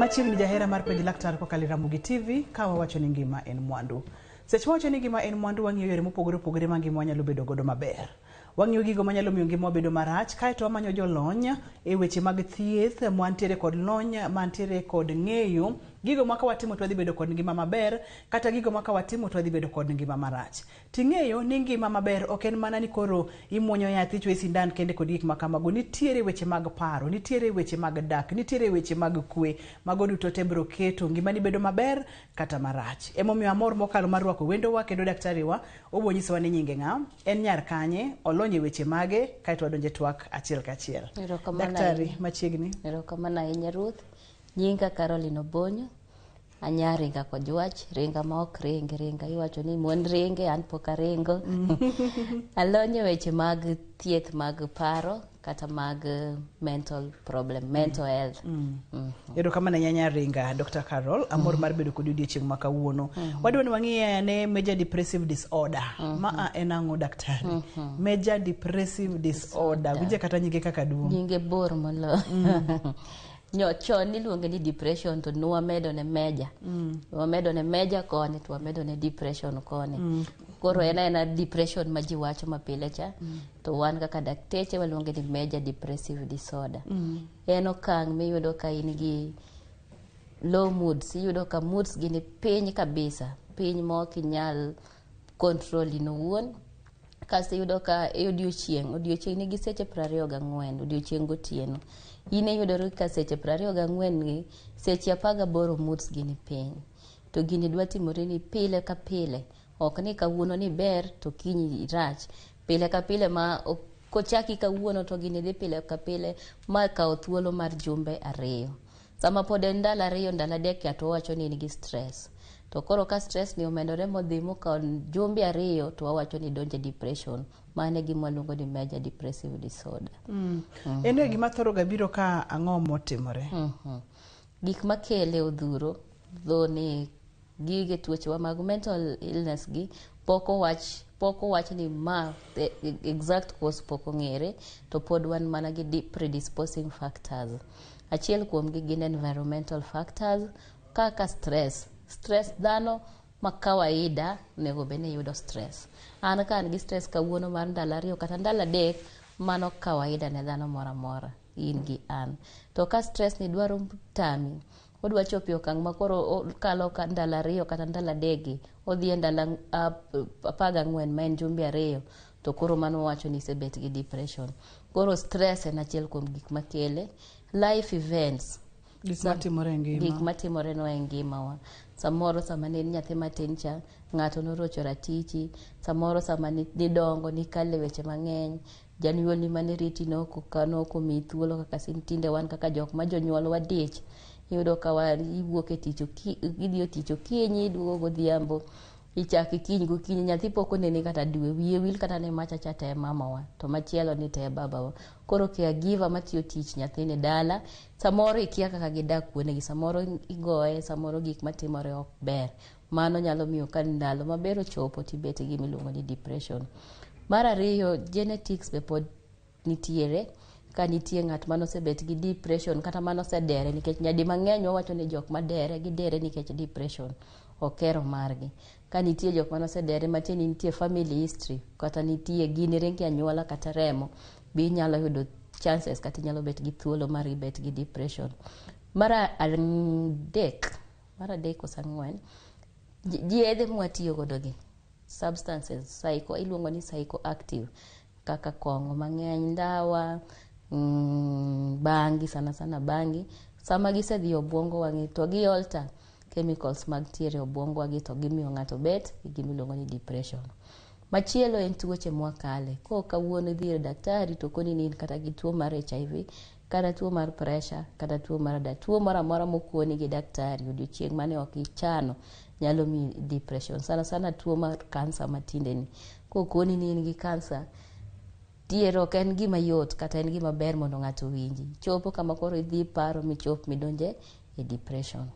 Machiegni jahera mar penj laktar kokalo Ramogi Tv kawa wacho ni ngima en mwandu. Seche wacho ni ngima en mwandu wang'iyo yore mopogore opogore ma ngima nyalo bedo godo maber. Wang'iyo gigo manyalo miyo ngima bedo marach, kae to wamanyo jolony e weche mag thieth mantiere kod lony, mantiere kod ng'eyo gigo ma ka watimo to wadhi bedo kod ngima maber, kata gigo ma ka watimo to wadhi bedo kod ngima marach. Ting'eyo ni ngima maber ok en mana ni koro imuonyo yath ichwe sindan kende kod gik makamago. Nitiere weche mag paro, nitiere weche mag dak, nitiere weche mag kwe, mago duto te biro keto ngimani bedo maber kata marach. Emomiyo amor mokalo mar rwako wendowa kendo daktari wa obo nyisowa ni nyinge ng'a, en nyar kanye, olonye weche mage, kae to wadonje twak achiel kachiel. Daktari machiegni. Erokamano ahinya Ruth. Nyinga Caroline Obonyo. Anya ringa kojwach, ringa ma ok ringa iwacho ni mon ringe an pok aringo. Alonye weche mag thieth mag paro kata mag mental problem, mental health. Erokamano anya ringa Dr. Carol, amor mar bedo kod odiochieng' ma kawuono. Wadwa ni wang'iye ne major depressive disorder. Ma en ang'o daktari? Major depressive disorder. Winje kata nyinge kaka duong'. Nyinge bor molo. Chon niluonge ni depression to nwamedo ne meja. Wamedo ne meja koni to wamedo ne depression koni. Koro ena depression ma ji wacho mapile cha. To wan kaka dakteche waluonge ni major depressive disorder. En okang' miyudo ka in gi low moods. Iyudo ka moods gini piny kabisa. Piny ma ok inyal control owuon. Kasi iyudo ka odiochieng' nigi seche 24, odiochieng' gotieno. Ine yudore ka seche 24 gi, seche 18 moods gini piny. To gini dwa timore ni pile ka pile. Ok ni kawuono ni ber to kiny rach. Pile ka pile ma kochaki kawuono to gini dhi pile ka pile ma kawo thuolo mar jumbe 2. Sama pod en ndalo 2, ndalo 3 to wacho ni nigi stress. To koro ka stress ni omedore modhi mokawo jumbe 2 to wawacho ni donje depression. Mane gima luongo ni major depressive disorder. Ene gima thoro ga biro ka ang'o motimore. Gik makele odhuro, dho ni gige tuoche wa mag mental illness gi poko wach ni ma the exact cause poko ng'ere, to pod wan mana gi predisposing factors. Achiel kuom gi gin environmental factors kaka stress dhano ma kawaida nego bene yudo stress. An ka an gi stress kawuono mar ndalo 2 kata ndalo 3, mano kawaida ne dhano mora mora, in gi an. To ka stress ni dwaro tami, odwa chopo okang' ma koro kalo ka ndalo 2 kata ndalo 3 odhi e ndalo 14 ma en jumbe 2, to koro mano wacho ni sebet gi depression. Koro stress en achiel kuom gik makele. Life events, gik matimore no e ngimawa. Samoro sama ne nyathi matin cha, ng'ato norocho ratichi. Samoro sama nidongo nikale weche mang'eny, janyuolni mane riti nokomi thuolo kaka tinde wan kaka jok ma jonyuol wadich. Iyudo ka iwuok e tich idhi tich okinyi, iduogo godhiambo, ichaki kiny gokinyi, nyathi pok onene kata dwe, wiye wil kata ne machacha te mamawa, to machielo ni te babawa. Koro caregiver matiyo tich nyathine dala, samoro ikia kaka gidak kuonegi, samoro igoye, samoro gik matimore ok ber. Mano nyalo miyo ka ndalo maber ochopo tibet gi miluongo ni depression. Mar 2, genetics be pod nitiere. Ka nitie ng'at manosebet gi depression kata manosedere, nikech nyadi mang'eny wawacho ni jok madere gidere nikech depression okero margi. Ka nitie jok manosedere matieni nitie family history kata nitie gini ringi anyuola kata remo, bi nyalo yudo chances kata nyalo bet gi thuolo mar bet gi depression. Mar 3 kosa 4, yedhe mwatiyo godo gi substances iluongo ni psychoactive kaka kong'o mang'eny, ndawa, bangi, sana bangi. Sama gisedhi obwongo wangi to gi alter chemicals mag tiere obwongo wagi to gimiyo ng'ato bet gi miluongo ni depression. Machielo en tuoche mwakale. Ko kawuono dhi ir daktari to koni ni kata gi tuo mar HIV, kata tuo mar pressure, kata tuo mar tuo moro amora mokoni gi daktari odiochieng' mane ok ichano nyalo mi depression. Sana tuo mar kansa matinde ni. Ko koni ni in gi kansa, tiero ok en gima yot kata en gima ber mondo ng'ato winji. Chopo kama koro idhi paro michop midonje e depression.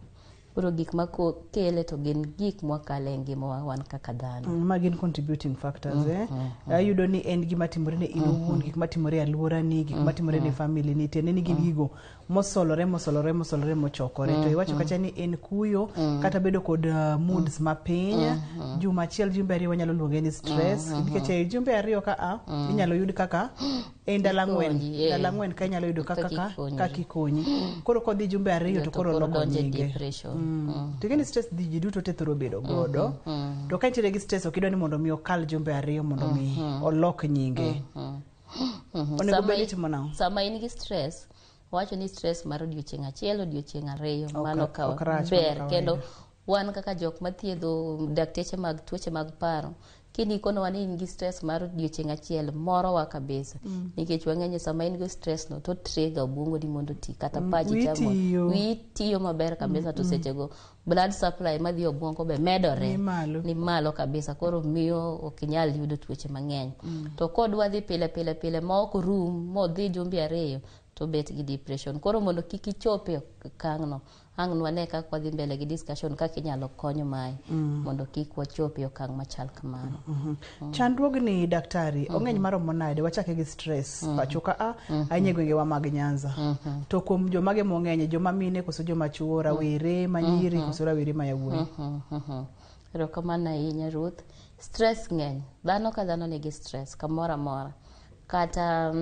Koro gik ma kele to gin gik mwakale e ngima wan kaka dhano. Ma gin contributing factors ayudo ni en gima timore ne in owuon, gik matimore e alwora ni, gik matimore ne family ni, tiende ni gin gigo mosolore mochokore. To iwacho kacha ni en kuyo kata bedo kod moods mapiny. Juma achiel, jumbe ariyo wanyalo luonge ni stress, nikech e jumbe ariyo ka inyalo yud kaka e ndalo ang'wen ka inyalo yudo kaka kikonyi. Koro kodhi jumbe ariyo to koro loko nyinge. To gini stress ji duto te thoro bedo godo. To ka nitiere gi stress okidwa ni mondo mi okal jumbe ariyo mondo mi olok nyinge. Onego bed itimo nang'o? Sama in gi stress, wacho ni stress mar odiochieng' achiel, odiochieng' ariyo, mano ka ber. Kendo wan kaka jok mathiedho dakteche mag tuoche mag paro, kinikono ni in gi stress mar odiochieng' achiel, moro wa kabisa. Nikech wang'enye sama in gi stress no to trigger obwongo ni mondo ti kata pachi chamo. Tiyo maber kabisa to sechego blood supply madhi obwongo be medore ni malo kabisa, koro miyo okinyal yudo tuoche mang'eny. To kodwa dhi pile ma ok rum modhi jumbe ariyo to bet gi depression. Koro mondo kik ichope okang'no, ang' nwane kaka wadhi mbele gi discussion kaka inyalo konyo mae mondo kik wachope okang' machal kamano. Chandruogni daktari ong'eny maromo nade? Wachake gi stress pacho ka ahinya gwengewa mag Nyanza. To kuom jomage mong'eny, joma mine koso joma chuo, rawere manyiri koso rawere ma yawuoyi? Erokamano ahinya Ruth. Stress ng'eny, dhano ka dhano nigi stress kamoro amora. Kata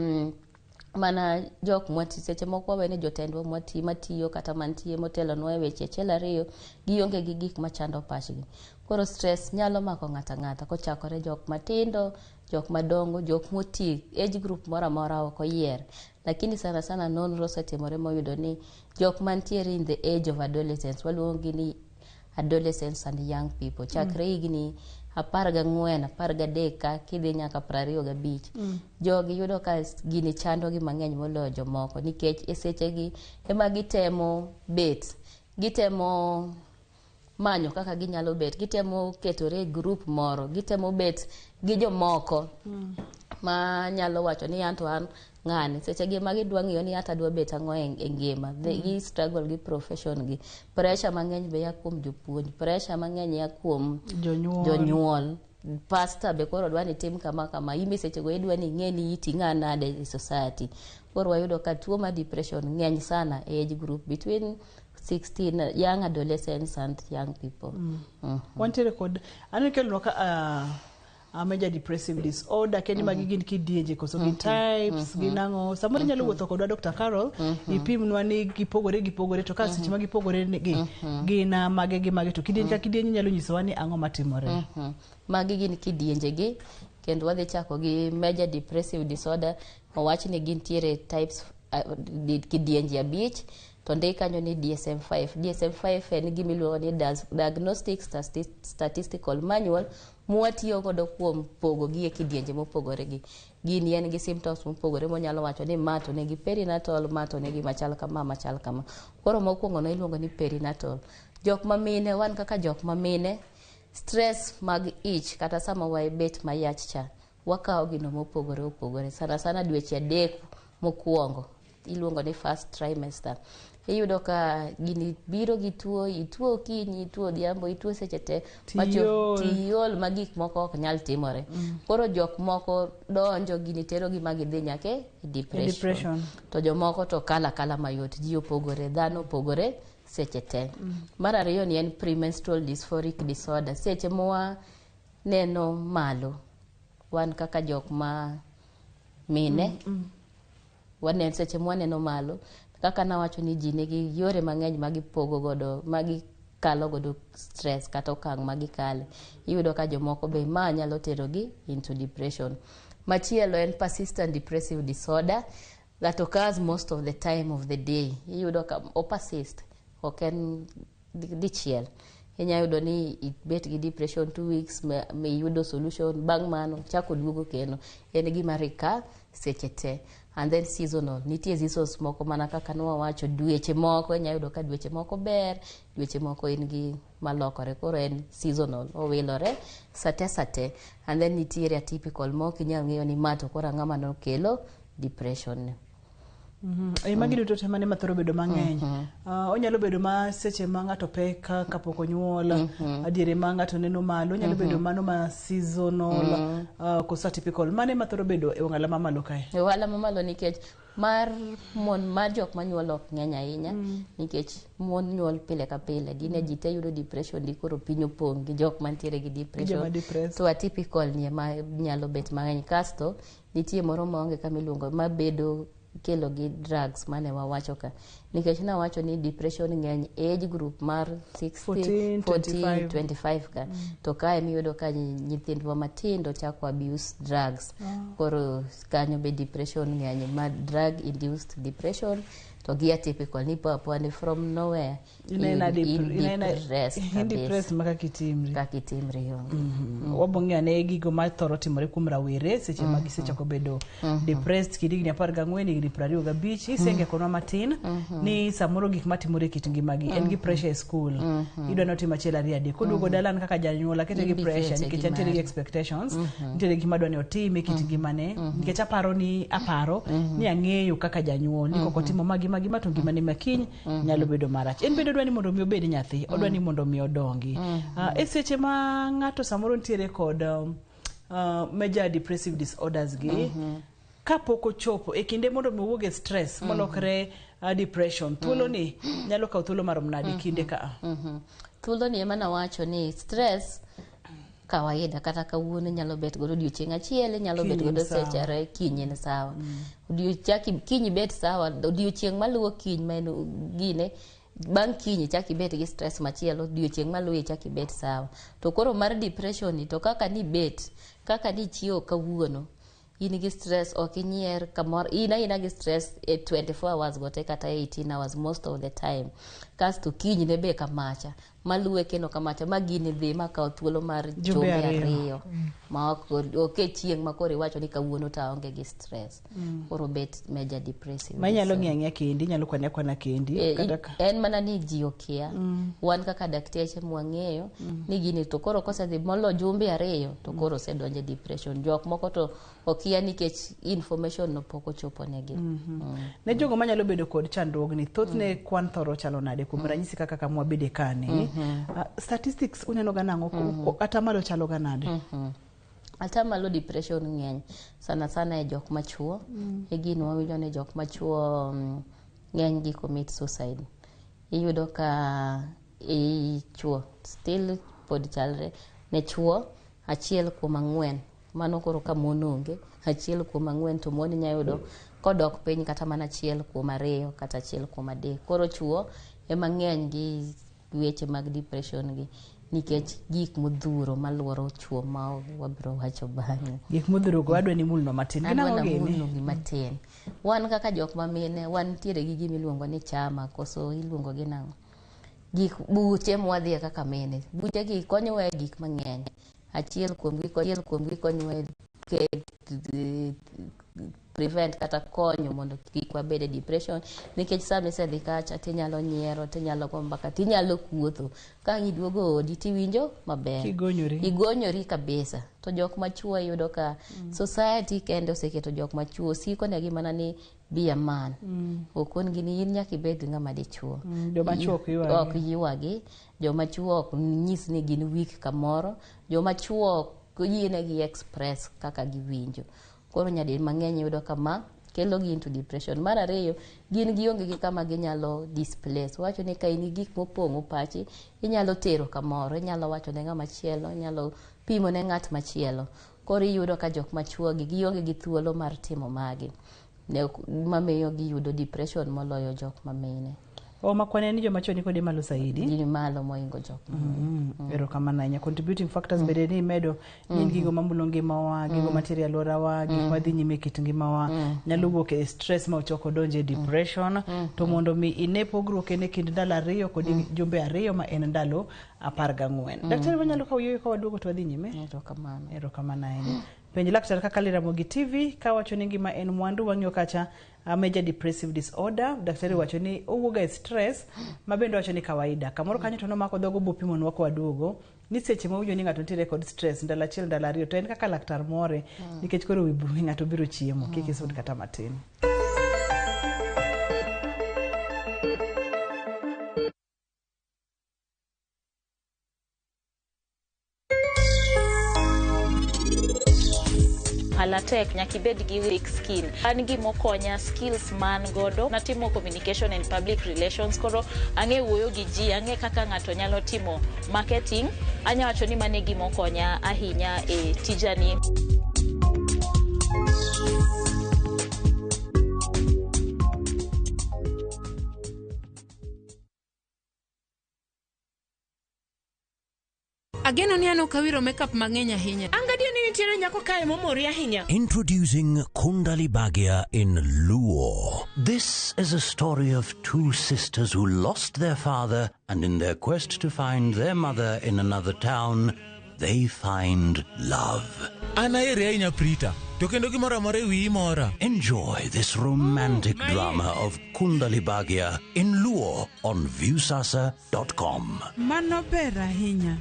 mana jok mwati seche moko wawene jotendwa mwati matiyo kata mantie motelonwa e weche achiel ariyo gionge gi gik machando pachgi. Koro stress nyalo mako ng'ata kochakore jok matindo, jok madongo, jok moti, age group moro amora ok oyier. Lakini sana nonro osetimore moyudo ni jok mantiere in the age of adolescence, waluongo ni adolescents and young people, chakre higni 14, 13 kidhi nyaka 25. Jogi yudo ka gini chando gi mang'eny moloyo jomoko, nikech e sechegi ema gitemo bet, gitemo manyo kaka ginyalo bet, gitemo ketore e group moro, gitemo bet gi jomoko ma nyalo wacho ni an to an ng'ani. Sechegi ema gidwa ng'iyo ni ata dwa bet ang'o e ngima. Gi struggle gi profession gi. Pressure mang'eny be ya kuom jopuonj, pressure mang'eny ya kuom jonyuol. Pastor be koro dwa ni tim kama, imi sechego idwa ni ing'e ni iti ng'a nade e society. Koro wayudo ka tuo ma depression ng'eny sana e age group between 16 young adolescents and young people. Wantiere kod anikelo ka major depressive disorder keni magi gin kidienje koso gin types ginang'o. Samoro nyalo wuotho kodwa Dr. Carol ipimnwa ni gipogore to ka seche ma gipogore gin mage to kidienje ka kidienje nyalo nyisowa ni ang'o matimore. Magi gin kidienje gi, kendo wadhi chako gi major depressive disorder. Owach ni gin tiere types kidienje 5 to ndikanyo ni DSM-5. DSM-5 en gimiluongo ni Diagnostic Statistical Manual mwatiyo godo kuom pogo gi e kidienje mopogore gi. Gini en gi symptoms mopogore monyalo wacho ni mato negi perinatal, mato negi machal kama. Koro mokwongo no iluongo ni perinatal. Jok mamine, wan kaka jok mamine, stress mag ich kata sama wae bet mayach cha, wakawo gino mopogore. Sana dweche 3 mokwongo, iluongo ni first trimester. Iyudo ka gini biro gi tuo, ituo okinyi, ituo odhiambo, ituo seche te, tiyol ma gik moko ok nyal timore. Koro jok moko donjo gini tero gi magi dhi nyake depression. To jomoko to kala mayot, ji opogore, dhano opogore seche te. Mar ariyo ni en premenstrual dysphoric disorder. Seche mowa neno malo, wan kaka jok ma mine, wane seche mowa neno malo, kaka nawacho ni ji nigi yore mang'eny magipogo godo, magikalo godo stress kata okang' magikale. Iyudo ka jomoko be ma nyalo tero gi into depression. Machielo en persistent depressive disorder that occurs most of the time of the day. Iyudo ka persist, ok en dichiel. Inyayudo ni ibet gi depression 2 weeks, me yudo solution, bang' mano chako duogo kendo. En gima rika seche te. And then seasonal. Nitie seasons moko mana kaka nwawacho, dweche moko inyayudo ka dweche moko ber, dweche moko in gi malokore. Koro en seasonal, owilore sate. And then nitiere atypical moko inyalo ng'eyo ni mato koro ang'ama nokelo depression. Magi duto te mane mathoro bedo mang'eny. Onyalo bedo ma seche ma ng'ato pek kapok onyuol, adiere ma ng'ato neno malo, onyalo bedo mano ma seasonal, kosa typical. Mane mathoro bedo e ong'ala mamalo kae? E ong'ala mamalo nikech mar jok manyuol ok ng'eny ahinya, nikech mon nyuol pile ka pile. Dine ji te yudo depression, di koro piny opong' gi jok mantiere gi depression. To atypical nie ma nyalo bet mang'eny. Kasto nitie moro maonge kamiluongo mabedo kelo gi drugs mane wawacho ka, nikech nawacho ni depression ng'eny age group mar 16, 14, 25 ka. To kae miyudo ka nyithindwa matindo chako abuse drugs. Koro kanyo be depression ng'eny, ma drug induced depression to gi atypical ni pwani from nowhere depressed maka kitimri yo. Wabong'e ane gigo ma thoro timore kuom rawere seche ma gisechako bedo depressed kidigni 14 higni 25 isenge konwa matin ni samoro gik matimore kit ngimagi en gi pressure e school, idwa notimo achiel ariyo adek, koduogo dalan kaka janyuol akete gi pressure nikech nitiere gi expectations, nitiere gima dwa ni otime kit ngimane, nikech aparo ni ang'eyo kaka janyuol ni koko timo gima to ngimane makiny nyalo bedo marach. En bedo dwa ni mondo mi obed nyathi, odwa ni mondo mi odongi. E seche ma ng'ato samoro nitiere kod major depressive disorders gi, kapok ochopo e kinde mondo mi owuog e stress molokre depression, thuolo ni nyalo kawo thuolo marom nade kinde ka? Thuolo ni ema nawacho ni stress kawaida kata kawuono nyalo bet godo odiochieng' achiel, nyalo bet godo seche are, kiny ni sawa. Kiny bet sawa, odiochieng' maluwo kiny maen gine, bang' kiny chaki bet gi stress machielo, odiochieng' maluwo chaki bet sawa. To koro mar depression ni to kaka ni chiewo kawuono, in gi stress, ok inyier kamoro, ina gi stress 24 hours gote kata 18 hours most of the time. Kasto kiny ne be kamacha, maluwe keno kamacha, ma gini dhi makawo thuolo mar jumbe ariyo. Ma ok chieng' ma koro iwacho ni kawuono ta onge gi stress. Koro bet major depressive. Ma nyalo ng'eng'e kendi, nyalo kwana kendi. En mana ni ji okia. Wan kaka dakteche mwang'eyo ni gini to koro kosedhi molo jumbe ariyo to koro sedonje depression. Jok moko to okia nikech information no pok ochopo negi. Ne jogo manyalo bedo kod chandruogni, thothne kwan thoro chalo nade kuom ranyisi kaka kamwa bede kani. Statistics uneno ga nang'o, atamalo chalo ga nade? Atamalo depression ng'eny sana e jok machuo. E gino wawinjo ni jok machuo ng'eny gi commit suicide. Iyudo ka chuo still pod chalre ne chuo 1 kuom 4, mano koro ka mon onge 1 kuom 4 to mon nyayudo kodok piny kata mana 1 kuom 2 kata 1 kuom 3. Koro chuo ema ng'eny gi weche mag depression gi, nikech gik modhuro maluoro chuo ma wabro wacho bang'e. Gik modhuro go adwa ni mulno matin. Matin. Wan kaka jok mamine, wan tiere gi gimiluongo ni chama, koso iluongo gi nang'o. Gik buche mwadhie kaka mine. Buche gi konyowa gik mang'eny. Achiel kuom gi konyowa prevent kata konyo mondo kik wabede depression, nikech sama isedhi kacha tinyalo nyiero, tinyalo go mbaka, tinyalo kuotho. Ka iduogo odi tiwinjo maber, igonyori kabisa. To jok machuo yudo ka society kende oseketo jok machuo siko negi mana ni be a man. Okon gini in nyaka ibed ng'ama dichuo. Joma chuo ok yuagi, joma chuo ok nyis ni gin weak kamoro, joma chuo yine gi express kaka giwinjo. Koro nyadi mang'eny yudo kama kelo gi into depression. Mar ariyo, gin gionge gi kama ginyalo displace. Wacho ni ka in gik mopong'o pachi, inyalo tero kamoro, inyalo wacho ne ng'ama chielo, inyalo pimo ne ng'at machielo. Koro iyudo ka jok machuo gi gionge gi thuolo mar timo magi, mamiyo giyudo depression moloyo jok mamine. Makwane ni joma chuo ni kode malo saidi. Gini malo moingo jok. Erokamano ahinya. Contributing factors bede ni medo ni gigo mamulo ngimawa, gigo mantiere alworawa, gik madhi nyime kit ngimawa, nyalo wuok e stress ma ochoko donje depression, to mondo mi ine pogruok e kind ndalo 2 kod jumbe 2 ma en ndalo 14. Daktari wanyalo kawo yoyo ka waduogo to wadhi nyime. Erokamano ahinya. Penj laktar kaka Ramogi TV ka wacho ni ngima en mwandu, wang'iyo kacha major depressive disorder. Daktari wacho ni owuoga e stress, mabendo wacho ni kawaida. Kamoro kanyo to nomako dhogo bopimo nwa kwa waduogo ni seche ma ujo ni ng'ato nitiere kod stress ndalo 1 ndalo 2 to en kaka laktar more, nikech koro wibu ng'ato biro chiemo, kik isud kata matin. ohala tek, nyaka ibed gi thick skin. An gima okonya skills man godo, natimo communication and public relations, koro ang'e wuoyo gi ji, ang'e kaka ng'ato nyalo timo marketing. Anya wacho ni mane gima okonya ahinya e tijani. Ageno ni ano kawiro makeup mang'eny ahinya. Angadia ni nitiere nyako kae momori ahinya. Introducing Kundali Bhagia in Luo. This is a story of two sisters who lost their father, and in their quest to find their mother in another town, they find love. Anaere inya Prita. To kendo gimora mora wi mora. Enjoy this romantic drama of Kundali Bhagia in Luo on viewsasa.com. Mano ber ahinya.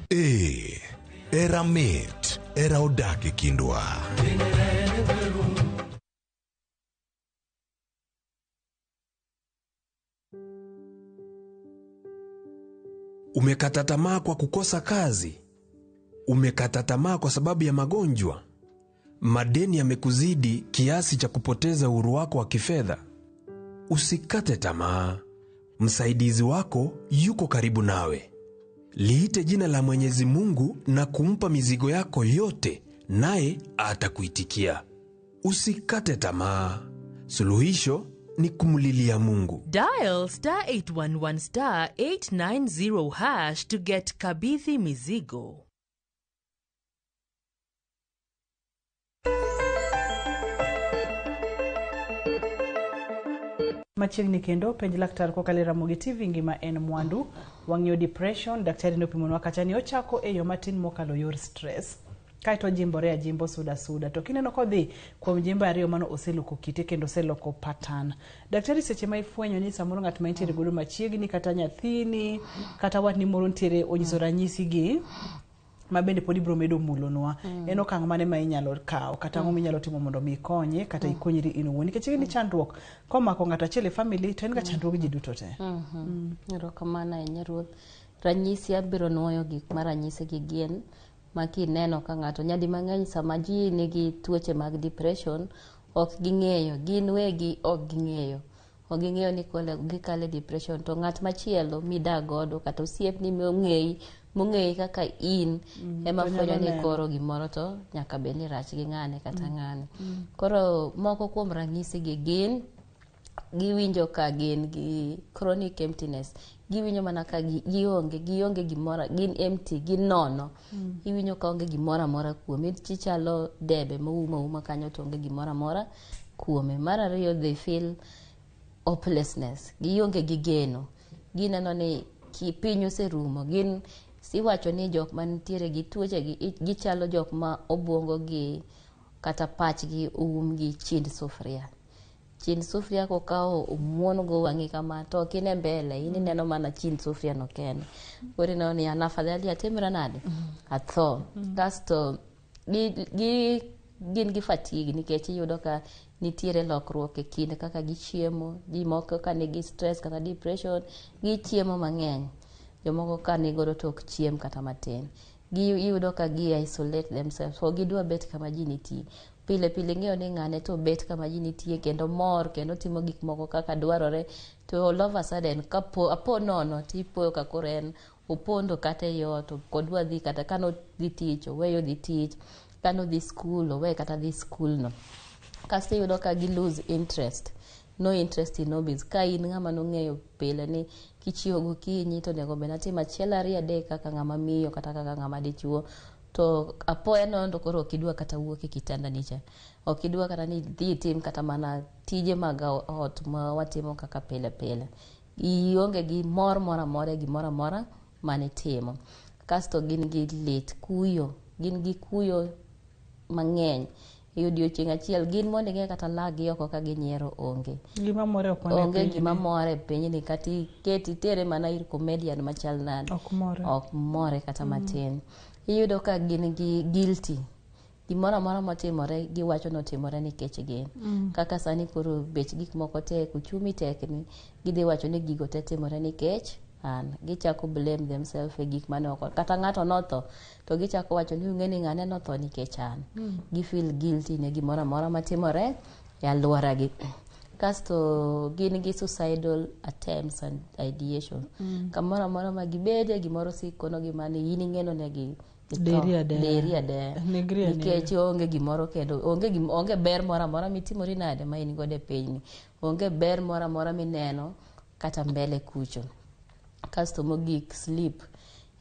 Era mit, era odak e kindwa. Umekata tamaa kwa kukosa kazi? Umekata tamaa kwa sababu ya magonjwa? Madeni yamekuzidi kiasi cha kupoteza uhuru wako wa kifedha? Usikate tamaa. Msaidizi wako yuko karibu nawe. Liite jina la Mwenyezi Mungu na kumpa mizigo yako yote, naye atakuitikia. Usikate tamaa. Suluhisho ni kumlilia Mungu. Dial *811 *890# to get Kabithi Mizigo. Machiegni kendo penj laktar kokalo Ramogi TV ngima en mwandu. Wang'yo depression, daktari nopimonwa kata ni ochako e yo matin mokalo yor stress. Kaito jimbore a jimbo suda. To kineno kodhi kuom jimbo ariyo mano oseluko kite kendo oseloko pattern. Daktari seche ma ifwenyo ni samoro ng'at ma intiere godo machiegni kata nyathini kata watni moro ntiere onyiso ranyisi gi mabende podi bro medo mulonwa. En okang' mane ma inyalo kawo kata ang'o minyalo timo mondo mi ikonye kata ikonyri in owuon nikech ni chandruok komako ng'ato achiel e family to en ga chandruok ji duto te. Erokamano ahinya Ruoth. Ranyisi abiro nuoyo gik ma ranyisi gi gin ma kineno ka ng'ato nyadi mang'eny sama ji nigi tuoche mag depression ok ging'eyo, gin wegi ok ging'eyo. Ok ging'eyo ni gikale depression to ng'at machielo midak godo kata osiepni mong'eyi kaka in ema fwenyo ni koro gimoro to nyaka bed ni rach gi ng'ane kata ng'ane. Koro moko kuom ranyisi gi gin giwinjo ka gin gi chronic emptiness, giwinjo mana ka gionge gimoro, gin empty, gin nono. Iwinjo ka onge gimoro amora kuome, chichalo debe mouma kanyo to onge gimoro amora kuome. Mar ariyo, they feel hopelessness, gionge gi geno, gineno ni piny oserumo. Gin siwacho ni jok mantiere gi tuoche gichalo jok ma obwongo gi kata pachgi gi chind sufria. Chind sufria kokao omuon go wang'i kama to kine mbele ini neno mana chind sufria no kende. Kori no ni anafadhali atimra nade atho. Kasto gin gi fatigue nikech iyudo ka nitiere lokruok e kinde kaka gichiemo. Ji moko ka nigi stress kata depression gichiemo mang'eny. Jomoko ka nigodo tok chiem kata matin. Giyudo ka isolate themselves. So gidwa bet kama ji nitie. Pile ng'eyo ni ng'ane to bet kama ji nitie kendo mor kendo timo gik moko kaka dwarore. To all of a sudden apo nono tipo ka koro en opondo kata yot kodwa dhi kata kano dhi tich oweyo dhi tich, kano dhi school oweyo kata dhi school no. Kasto yudo ka gi lose interest. No interest in hobbies. Ka in ng'ama nong'eyo pile ni kichiewo gokinyi to nego bed natim achiel ariyo adek kaka ng'ama miyo kata kaka ng'ama dichuo. To apoya nono koro okidwa kata wuok e kitanda nicha. Okidwa kata ni dhi tim kata mana tije mag ot ma watimo kaka pile. Ionge gi mor amora gimoro amora mane timo. Kasto gin gi lit, kuyo. Gin gi kuyo mang'eny. E odiochieng' achiel gin mondo ing'e kata lagi oko ka ginyiero onge. Gima more ok wane onge gima more piny ni kati keti tere mana ir comedian machal nade. Ok more kata matin. Iyudo ka gin gi guilty. Gimoro amora motimore giwacho notimore nikech gin. Kaka sani koro bech gik moko tek, uchumi tek ni, gidhi wacho ni gigo te timore nikech an gichako blame themselves e gik mane oko kata ng'ato notho to gichako wacho ni ung'e ni ng'ane notho nikech an gi feel guilty ne gimoro amora matimore e alworagi. Kasto gin gi suicidal attempts and ideation. Kamoro amora ma gibede gimoro sikono gimane in ing'eno negi deri ade nikech onge gimoro kendo onge ber moro amora mitimori nade ma in godo e pinyni, onge ber moro amora mineno kata mbele kucho. Kasto mogik sleep,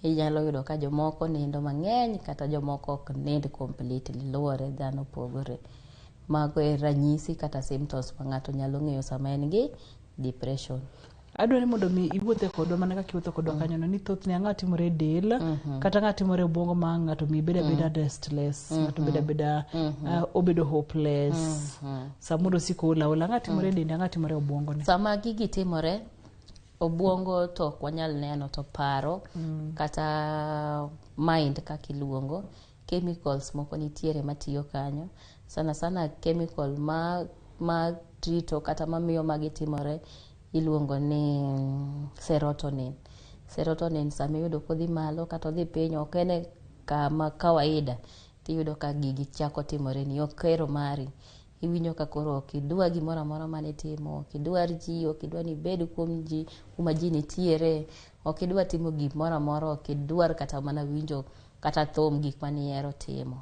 inyalo yudo ka jomoko nindo mang'eny kata jomoko ok nind completely, luwore dhano opogore. Mago e ranyisi kata symptoms ma ng'ato nyalo ng'eyo sama en gi depression. Adwani mondo mi iwuothe kodwa mana kaka iwuotho kodwa kanyono ni thothne ang'o timore e del kata ang'o timore e obwongo ma ng'ato mi bedo abeda restless, ng'ato bedo abeda obedo hopeless, samoro osiko olaola, ang'o timore e dende, ang'o timore e obwongone. Sama gigi timore, obwongo to ok wanyal neno, to paro kata mind kaka iluongo, chemicals moko nitiere matiyo kanyo, sana sana chemical ma trito kata mamiyo magi timore iluongo ni serotonin. Serotonin sama iyudo kodhi malo kata odhi piny, ok ene kama kawaida, tiyudo ka gigi chako timore ni ok kero mari. Iwinjo ka koro ok idwa gimoro amora mane timo, ok idwar ji, ok idwa ni ibed kuom ji kuma ji nitiere, ok idwa timo gimoro amora, ok idwar kata mana winjo kata thum gik manihero timo.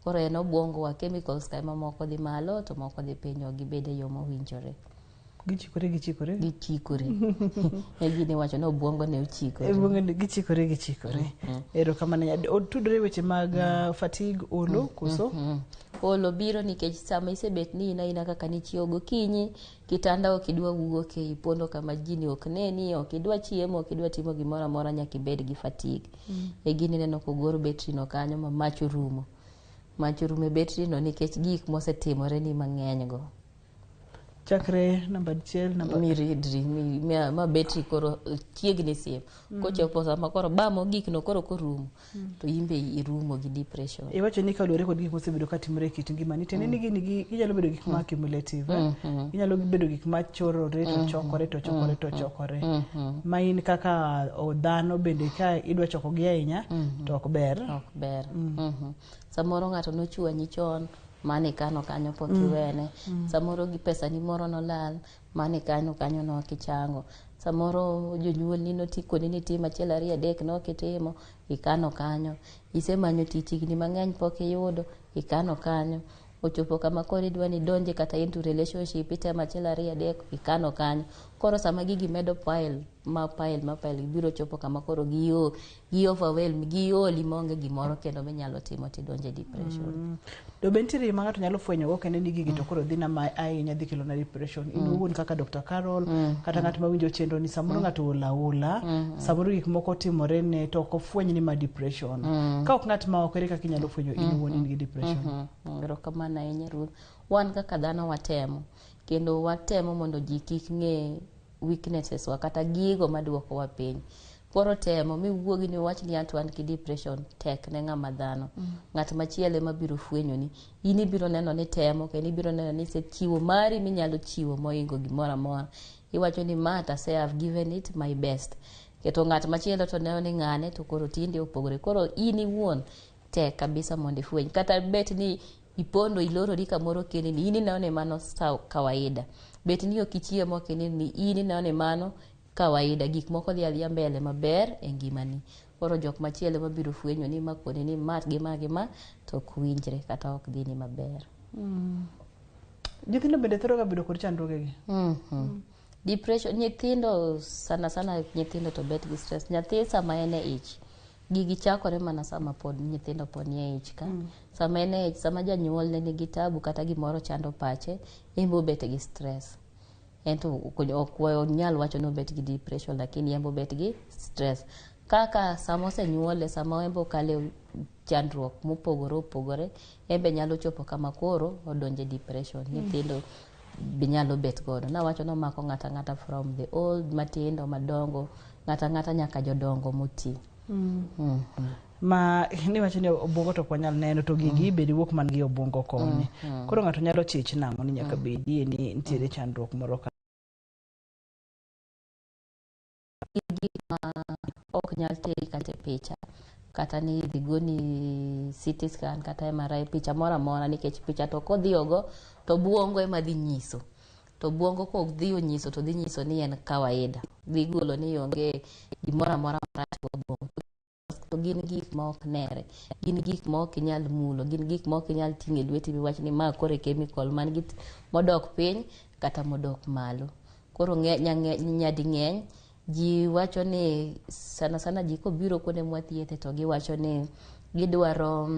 Koro en obwongo wa chemicals ka moko dhi malo to moko dhi piny, ok gibed e yo mowinjore. Gichikore. E gini wacho ni obwongo ne ochikore. Gichikore. Ero kamano tudore weche mag fatigue, olo, koso? Olo biro nikech sama isebet ni ina kaka nichiewo gokinyi, kitanda ok idwa wuok, ipondo kama jini ok neni, ok idwa chiemo, ok idwa timo gimoro amora, nyaka ibed gi fatigue. E gini neno kogor betri no kanyo ma mach orumo e betri no nikech gik mosetimore ni mang'eny go. Chakre namba achiel, miridri ma betri koro chiegni sim. Kochopo sama koro bamo gik no koro korumo to imbe irumo gi depression. Iwacho ni ka dware kod gik mosebedo ka timore e kit ngimani, tene ni gini ginyalo bedo gik ma cumulative, ginyalo bedo gik ma chorore to chokore. Ma in kaka dhano bende ka idwa choko gi ahinya to ok ber. Samoro ng'ato nochwanyi chon, mane kano kanyo pok iwene. Samoro gi pesa ni moro nolal, mane kanyo no kichango. Samoro jonyuol ni notikoni ni tim achiel ariyo adek no kitimo, ikano kanyo. Isemanyo tich higni mang'eny pok iyudo, ikano kanyo. Ochopo kama koro idwa ni donje kata into relationship, itemo achiel ariyo adek, ikano kanyo. Koro sama gigi medo pile, biro chopo kama koro gi overwhelm, gi oli monge gimoro kendo minyalo timo tidonje depression. Do bentiri ma ng'ato nyalo fwenyo go kende ni gigi to koro dhi na ma ahinya dhi kelo na depression. Inuon kaka Dr. Carol kata ng'at ma winjo chenro ni samoro ng'ato olaola, samoro gik moko timore ne to ok ofweny ni ma depression. Ka ok ng'at ma ok ere kaka inyalo fwenyo inuon in gi depression. Ero kamano ahinya Ruth. Wan kaka dhano watemo, kendo watemo mondo ji kik ng'e weaknesses wa kata gigo maduoko wa piny. Koro temo miwuogi ni wach ni anto an ki depression tek ne ng'ama dhano. Ng'at machielo ema biro fwenyo ni, in ibiro neno ni temo, kendo ibiro neno ni chiwo mari minyalo chiwo moingo gimoro amora. Iwacho ni mata say I've given it my best. Keto ng'at machielo to neno ni ng'ane to koro tinde opogore. Koro in iwuon tek kabisa mondo ifweny. Kata bet ni ipondo ilorori kamoro kende ni in neno ni mano kawaida. Bet ni ok ichiemo kende ni in neno ni mano kawaida. Gik moko dhi adhiya mbele maber e ngimani. Koro jok machielo mabiro fwenyo ni makone ni mat gi ma to ok winjre kata ok dhi ni maber. Nyithindo bende thoro ga bedo kod chandruogegi. Depression, nyithindo sana nyithindo to bet gi stress. Nyathi sama en e ich, gigi chakore mana sama pod nyithindo pod nie ich ka. Sama en e ich, sama janyuol ne nigi tabu kata gimoro chando pache, imbo bet gi stress. Ento ok nyal wacho no bet gi depression, lakini yembo bet gi stress. Kaka sama osenyuole, sama embo kale chandruok mopogore, embe nyalo chopo kama koro odonje depression. Nyithindo binyalo bet godo. Na wacho no mako ng'ata from the old, matindo, madongo, ng'ata nyaka jodongo moti. Ma ni wacho ni obwongo to kwanyal neno to gigi bedi wuok man gi obwongo koni. Koro ng'ato nyalo chich nang'o ni nyaka bedi ni nitiere chandruok moro gik ma ok nyal teri kata picha kata ni dhigoni CT scan kata MRI picha moro amora, nikech picha to kodhiogo to buongo ema dhi nyiso, to buongo kok dhi onyiso to dhi nyiso ni en kawaida, dhi golo ni onge gimoro amora marach gi buongo. To gin gik ma ok nere, gin gik ma ok inyal mulo, gin gik ma ok inyal ting'e lweti miwach ni ma kore chemical man gi modok piny kata modok malo. Koro nyadi ng'eny ji wacho ni sana sana ji kobiro kuonde mwathiethe to giwacho ni gidwaro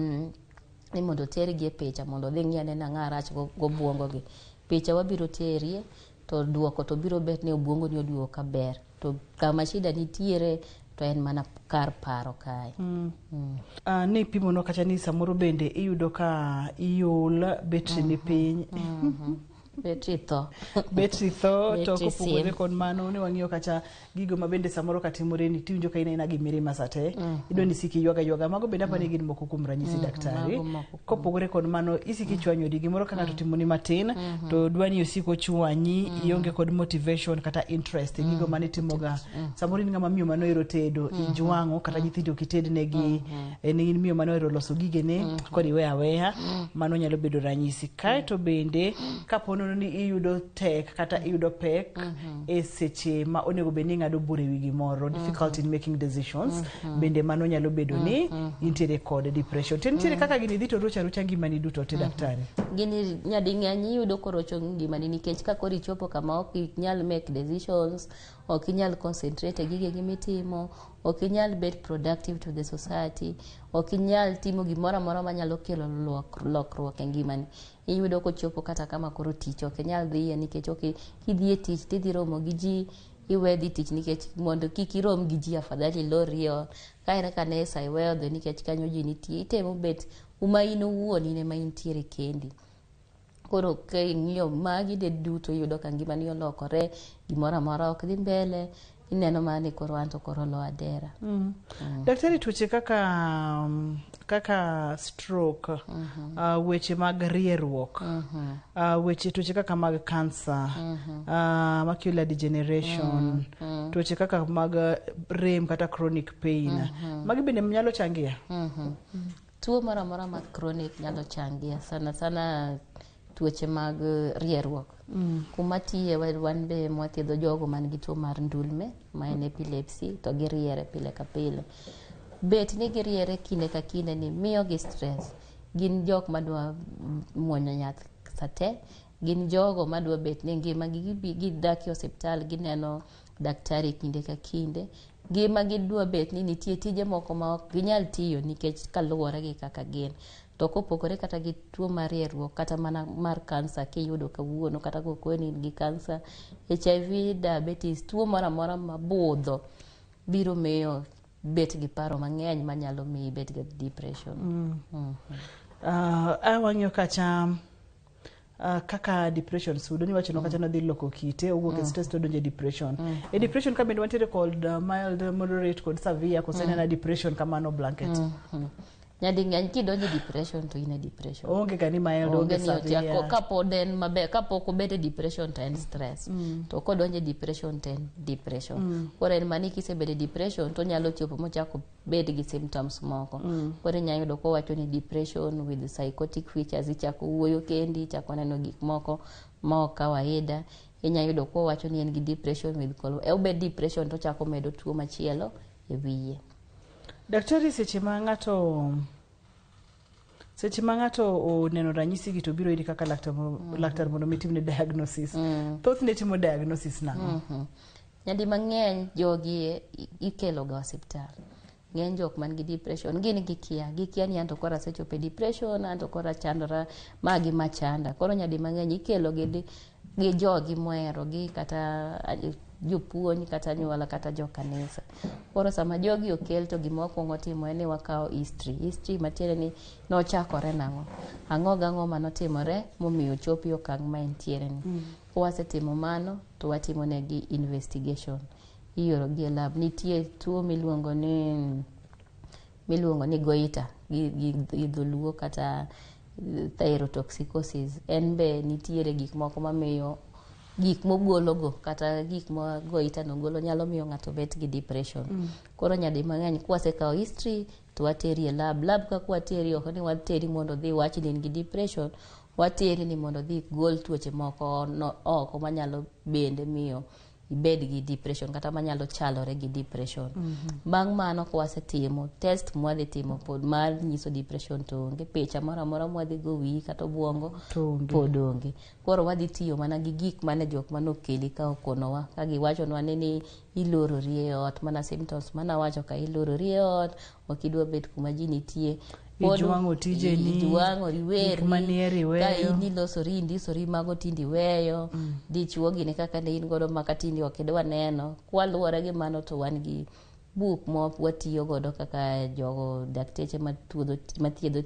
ni mondo tergi e picha mondo dhi ng'i anena ng'a rach go buongo gi. Picha wabiro terie to duoko to biro bet ni obuongo ni oduogo kaber, to kama shida nitiere to en mana kar paro kae. Ni pimono kacha ni samoro bende iyudo ka iol betri ni piny. Betri tho. Betri tho to kopogore kod mano ne wang'iyo kacha gigo ma bende samoro katimore ni tiwinjo ka ina gi mirima sate. Idwa ni siki ywaga mago bende apani gin moko kuom ranyisi daktari. Kopogore kod mano isiki chwanyodi gimoro ka ng'ato timoni matin to dwani osiko chwanyi, ionge kod motivation kata interest gigo mane timoga. Samoro in ng'ama miyo mano ero tedo, ijwang'o kata nyithindo kitednegi, in miyo mano ero loso gigene kod iweya weya, mano nyalo bedo ranyisi. Kae to bende kapono ni iyudo tek kata iyudo pek e seche ma onego bed ni ng'ado bura ewi gimoro, difficult in making decisions, bende mano nyalo bedo ni intiere kod depression. Nitiere kaka gini dhi to rocha ngimani duto te daktari. Gini nyadi ng'eny iyudo korocho ngimani nikech ka koro ichopo kama ok inyal make decisions, ok inyal concentrate e gige mitimo, ok inyal bet productive to the society, ok inyal timo gimoro amora manyalo kelo lokruok e ngimani. Iyudo kochopo kata kama koro tich ok inyal dhiye nikech ok idhi e tich tidhi romo gi ji, iwe dhi tich nikech mondo kik irom gi ji afadhali lorio kae kanisa iweyo dhi nikech kanyo ji nitie, itemo bet uma in owuon in ema intiere kendi. Koro ka ing'iyo magi de duto iyudo ka ngimani olokore, gimoro amora ok dhi mbele, ineno mani koro anto koro lo adera. Daktari, tuoche kaka stroke, weche mag rieruok, tuoche kaka mag cancer, macular degeneration, tuoche kaka mag rem kata chronic pain, magi bende nyalo changia? Tuo moro amora mag chronic nyalo changia, sana sana tuoche mag rieruok. Kuma tiye wan be mwathiedho jogo man gi tuo mar ndulme ma en epilepsy to giriere pile ka pile. Bet ni giriere kinde ka kinde ni miyo gi stress. Gin jok madwa muonyo yath sate, gin jogo madwa bet ni ngima gidak e osiptal gineno daktari kinde ka kinde. Ngima gidwa bet ni nitie tije moko ma ok ginyal tiyo nikech kaluwore gi kaka gin. To kopogore kata gi tuo mar rieruok kata mana mar kansa kiyudo kawuono kata kokoni gi kansa, HIV, diabetes, tuo moro amora mabudho biro miyo bet gi paro mang'eny manyalo miyi bet gi depression. Wang'iyo kacha kaka depression sudo ni wacho no kacha nadhi loko kite owuok e stress to donje depression. E depression ka bende wantiere kod mild, moderate kod severe kosene na depression kamano blanket. Nyadi ng'eny kidonje depression to in e depression. Onge gani mild, onge severe. Kapod en maber, kapok obede depression to en stress. To kodonje depression to en depression. Koro en mani kisebede depression to nyalo chopo mochako bed gi symptoms moko. Koro inyalo yudo kowacho ni depression with psychotic features, ichako wuoyo kendi, ichako neno gik moko ma ok kawaida. Inyalo yudo kowacho ni en gi depression with obed depression to chako medo tuo machielo e wiye. Daktari, seche ma ng'ato oneno ranyisi gi to biro iri kaka laktar mondo mitimne diagnosis. Thoth ne timo diagnosis nang'o? Nyadi mang'eny jogi ikelo ga osiptal. Ng'eny jok man gi depression gin gikia ni anto kora sechope depression, anto kora chandora magi machanda. Koro nyadi mang'eny ikelo gi jogi mohero gi kata jopuonj kata nyuola kata jo kanisa. Koro sama jogi okel to gima wakwongo timo en ni wakao history matiende ni nochakore nang'o, ang'o gang'o manotimore momiyo chopi okang' ma entiere ni. Wasetimo mano to watimo negi investigation, ioro gi e lab. Nitie tuo miluongo ni goiter gi dholuo kata thyrotoxicosis. En be nitiere gik moko mamiyo gik mogologo kata gik mogo itano golo nyalo miyo ng'ato bet gi depression. Koro nyadi mang'eny kwasekawo history to wateri e lab ka kwateri ok ni wateri mondo dhi wach ni in gi depression, wateri ni mondo dhi gol tuoche moko oko manyalo bende miyo ibed gi depression kata manyalo chalore gi depression. Bang' mano kwasetimo test mwadhi timo pod mar nyiso depression to onge, picha moro amora mwadhi go wiyi kata obwongo pod onge. Koro wadhi tiyo mana gi gik mane jok manokeli ka okonowa ka giwachonwa ni ilorori e ot, mana symptoms mana wacho ka ilorori e ot, ok idwa bet kuma ji nitie, ijuang'o tijeni, ijuang'o riweri, ka inilosori indisori mago tindi weyo, dichuo gine kaka ne in godo maka tindi ok idwa neno. Kwaluwore gi mano to wan gi buk watiyo godo kaka jogo dakteche mathiedho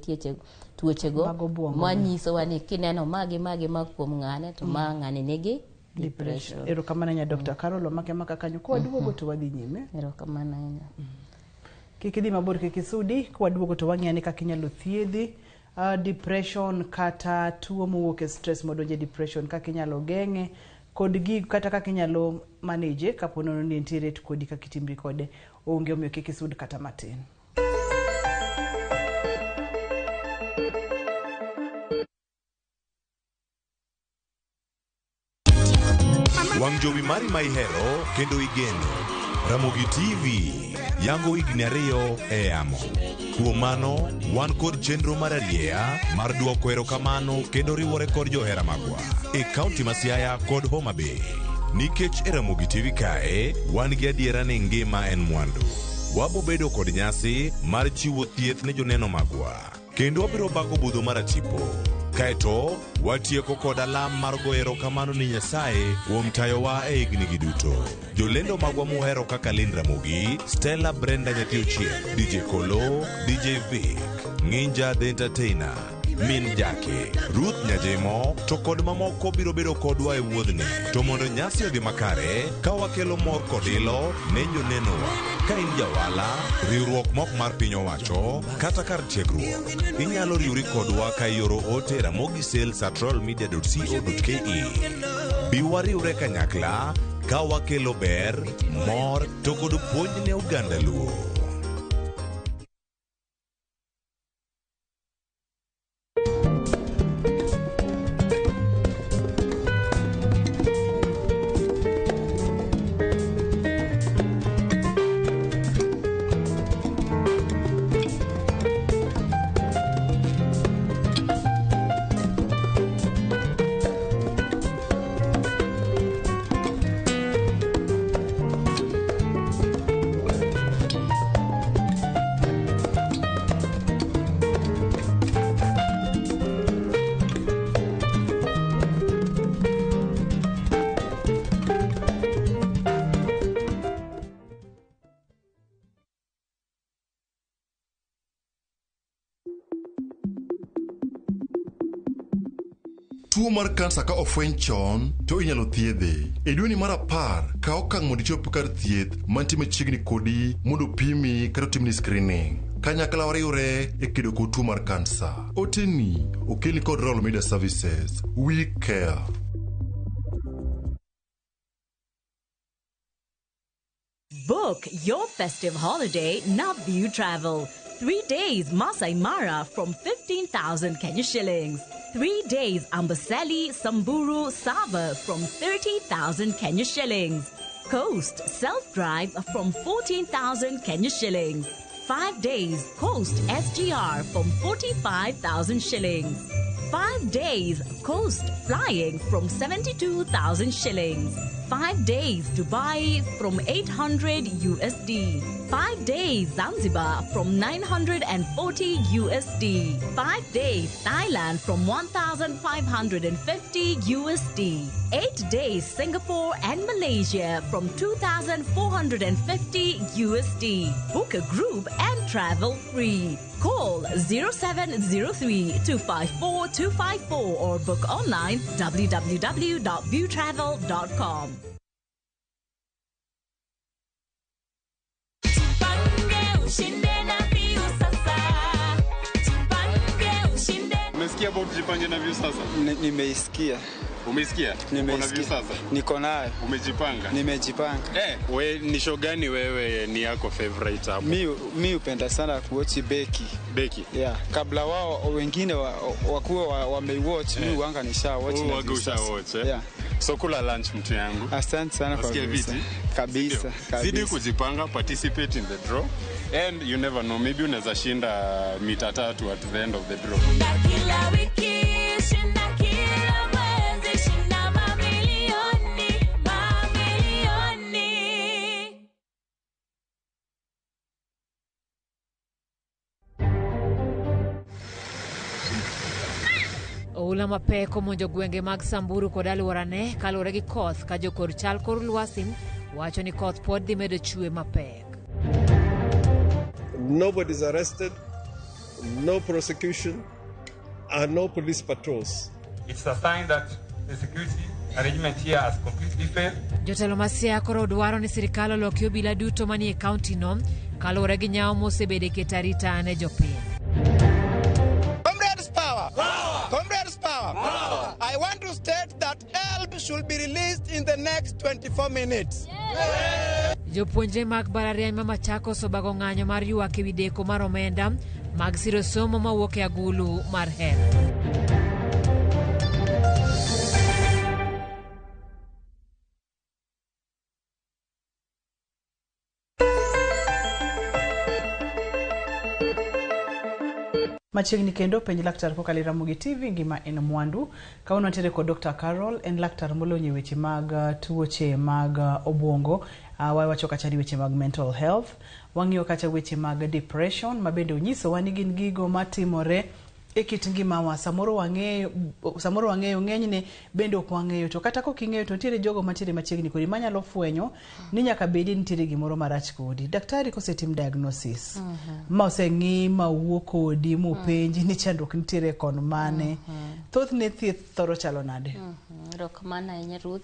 tuochego manyisowa ni kineno magi ma kuom ng'ane to ma ng'ane nigi depression. Erokamano nya Dr. Carol Omake maka kanyo kwaduogo to wadhi nyime. Erokamano nya. Kik idhi mabor, kik isudi. Kwaduogo to wang'iyani kaka inyalo thiedhi depression kata tuo mowuok e stress modonje depression, kaka inyalo geng'e kod gik kata kaka inyalo manage kapo nono ni nitiere kodi kaka itimri kode. Onge omiyo kik isud kata matin. Wang jowi mari ma ihero kendo igeno. Ramogi TV yango higni 2 e yamo. Kuom mano, wan kod chenro mar arieya mar duoko erokamano kendo riwore kod johera magwa e kaunti ma Siaya kod Homa Bay. Nikech e Ramogi TV kae, wan gi adiera ni ngima en mwandu. Wabo bedo kod nyasi mar chiwo thieth ne joneno magwa, kendo wabiro bako budho mar tipo. Kaeto, watieko kod alam mar go erokamano ni Nyasaye kuom tayowa e higni gi duto. Jolendo magwa muhero kaka Lynn Ramogi, Stella Brenda Nyathi Ochieng, DJ Kolo, DJ Vic, Ng'inja The Entertainer, Min Jake, Ruth Nyajemo, to kod mamoko biro bedo kodwa e wuodhni. To mondo nyasi odhi makare, ka wakelo mor kod ilo ne jonenowa. Ka in jawala, riwruok mok mar piny owacho, kata kar tiegruok, inyalo riwri kodwa ka ioro ote ramogisales@royalmedia.co.ke. Biwa riwre kanyakla ka wakelo ber, mor, to kod puonj ne oganda Luo. Tuo mar kansa ka ofweny chon to inyalo thiedhe. E dweni mar 10 ka okang' mondo ichop kar thieth mantie machiegni kodi mondo pimi kata timni screening. Kanyakla wariwre e kedo kod tuo mar kansa. Oteni okelni kod Royal Media Services. We care. Book your festive holiday Navview Travel. 3 days Masai Mara from 15,000 Kenya shillings. 3 days Amboseli, Samburu, Sava from 30,000 Kenya shillings. Coast Self-Drive from 14,000 Kenya shillings. 5 days Coast SGR from 45,000 shillings. 5 days Coast Flying from 72,000 shillings. 5 days Dubai from 800 USD. 5 days Zanzibar from 940 USD. 5 days Thailand from 1,550 USD. 8 days Singapore and Malaysia from 2,450 USD. Book a group and travel free. Call 0703-254-254 or book online www.viewtravel.com. Umesikia about jipange na view sasa? Nimeisikia. Umesikia? Una view sasa? Niko nayo. Umejipanga? Nimejipanga. We ni show gani wewe ni yako favorite hapo? Mi upenda sana kuwatch Becky. Becky? Yeah. Kabla wao wengine wakuwa wameiwatch, mi wanga nisha-watch na usha-watch. Yeah. So kula lunch mtu yangu. Asante sana kwa viti. Kabisa. Zidi kujipanga, participate in the draw. And you never know, maybe unaweza shinda mita 3 at the end of the draw. Kila wiki shinda kila mwezi shinda mamilioni. Oula mapeko monjo gwenge mag Samburu kod aluorane kaluwore gi koth ka jokor chal kor lwasi wacho ni koth pod dhi medo chue mapek. Nobody's arrested, no prosecution, and no police patrols. It's a sign that the security arrangement here has completely failed. Jotelo masia koro dwaro ni sirikal oloki obila duto manie kaunti no kaluwore gi nyawo mosebede keto arita ne jopiny. Comrades power! Comrades power! I want to state that help should be released in the next 24 minutes. Jopuonje mag Barariany ma Machakos obago ng'anyo mar ywak ewi deko mar omenda mag siro somo mawuok e agulu mar hera. Machiegni kendo penj laktar kokalo Ramogi TV ngima en mwandu. Kauno tere ko Dr. Carol en laktar molonye weche mag tuoche mag obwongo. Wawacho kacha ni weche mag mental health. Wang'iyo kacha weche mag depression mabende onyiso wani gin gigo matimore e kit ngimawa. Samoro wang'eyo ng'enyne bende ok wang'eyo, to kata koking'eyo to nitiere jogo mantiere machiegni kodi manyalo fwenyo ni nyaka bedi nitiere gimoro marach kodi. Daktari kosetim diagnosis ma oseng'i ma wuok kodi mopenji ni chandruok nitiere kon mane, thothne thieth thoro chalo nade? Rok mana ahinya Ruth.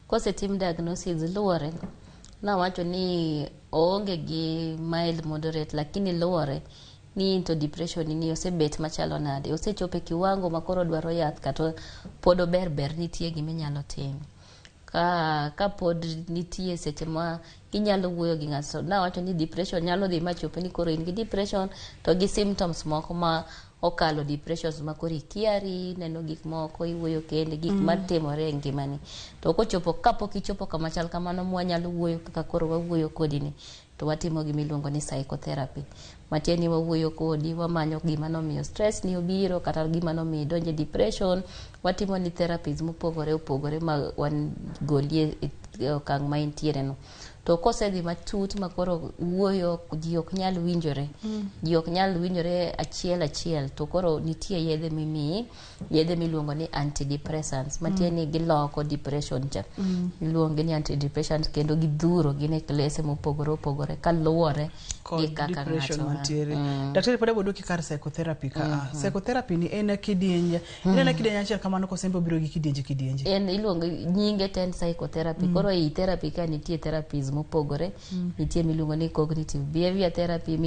Kosetim diagnosis luore na wacho ni oonge gi mild moderate, lakini luore ni into depression ni osebet machalo nade, osechope kiwango makoro dwaro yath kata pod ober nitie gima inyalo tim. Ka pod nitie seche ma inyalo wuoyo gi ng'ato. Na wacho ni depression nyalo dhi machope ni koro in gi depression to gi symptoms moko ma okalo depressions ma koro ikiari, neno gik moko, iwuoyo kende gik matimore e ngimani. To kapok ichopo kama chal kamano mwanyalo wuoyo kaka koro wawuoyo kodi ni, to watimo gima iluongo ni psychotherapy. Matieni wawuoyo kodi, wamanyo gima nomiyo stress ni obiro kata gima nomiyo donje depression. Watimo ni therapies mopogore ma wan golie okang' ma intiere no. To kosedhi matut makoro wuoyo ji ok nyal winjore. Ji ok nyal winjore achiel, to koro nitie yedhe mimiyi, yedhe miluongo ni antidepressants. Matieni giloko depression cha. Iluongo ni antidepressants kendo gidhuro gine klese mopogore kaluwore gi kaka ng'ato mantiere. Daktari pod abodo kikar psychotherapy ka. Psychotherapy ni en kidienje. En kidienje achiel kamano kosembo biro gi kidienje. En iluongo nyinge ten psychotherapy. Koro i therapy ka nitie therapies mopogore. Nitie miluongo ni cognitive behavior therapy,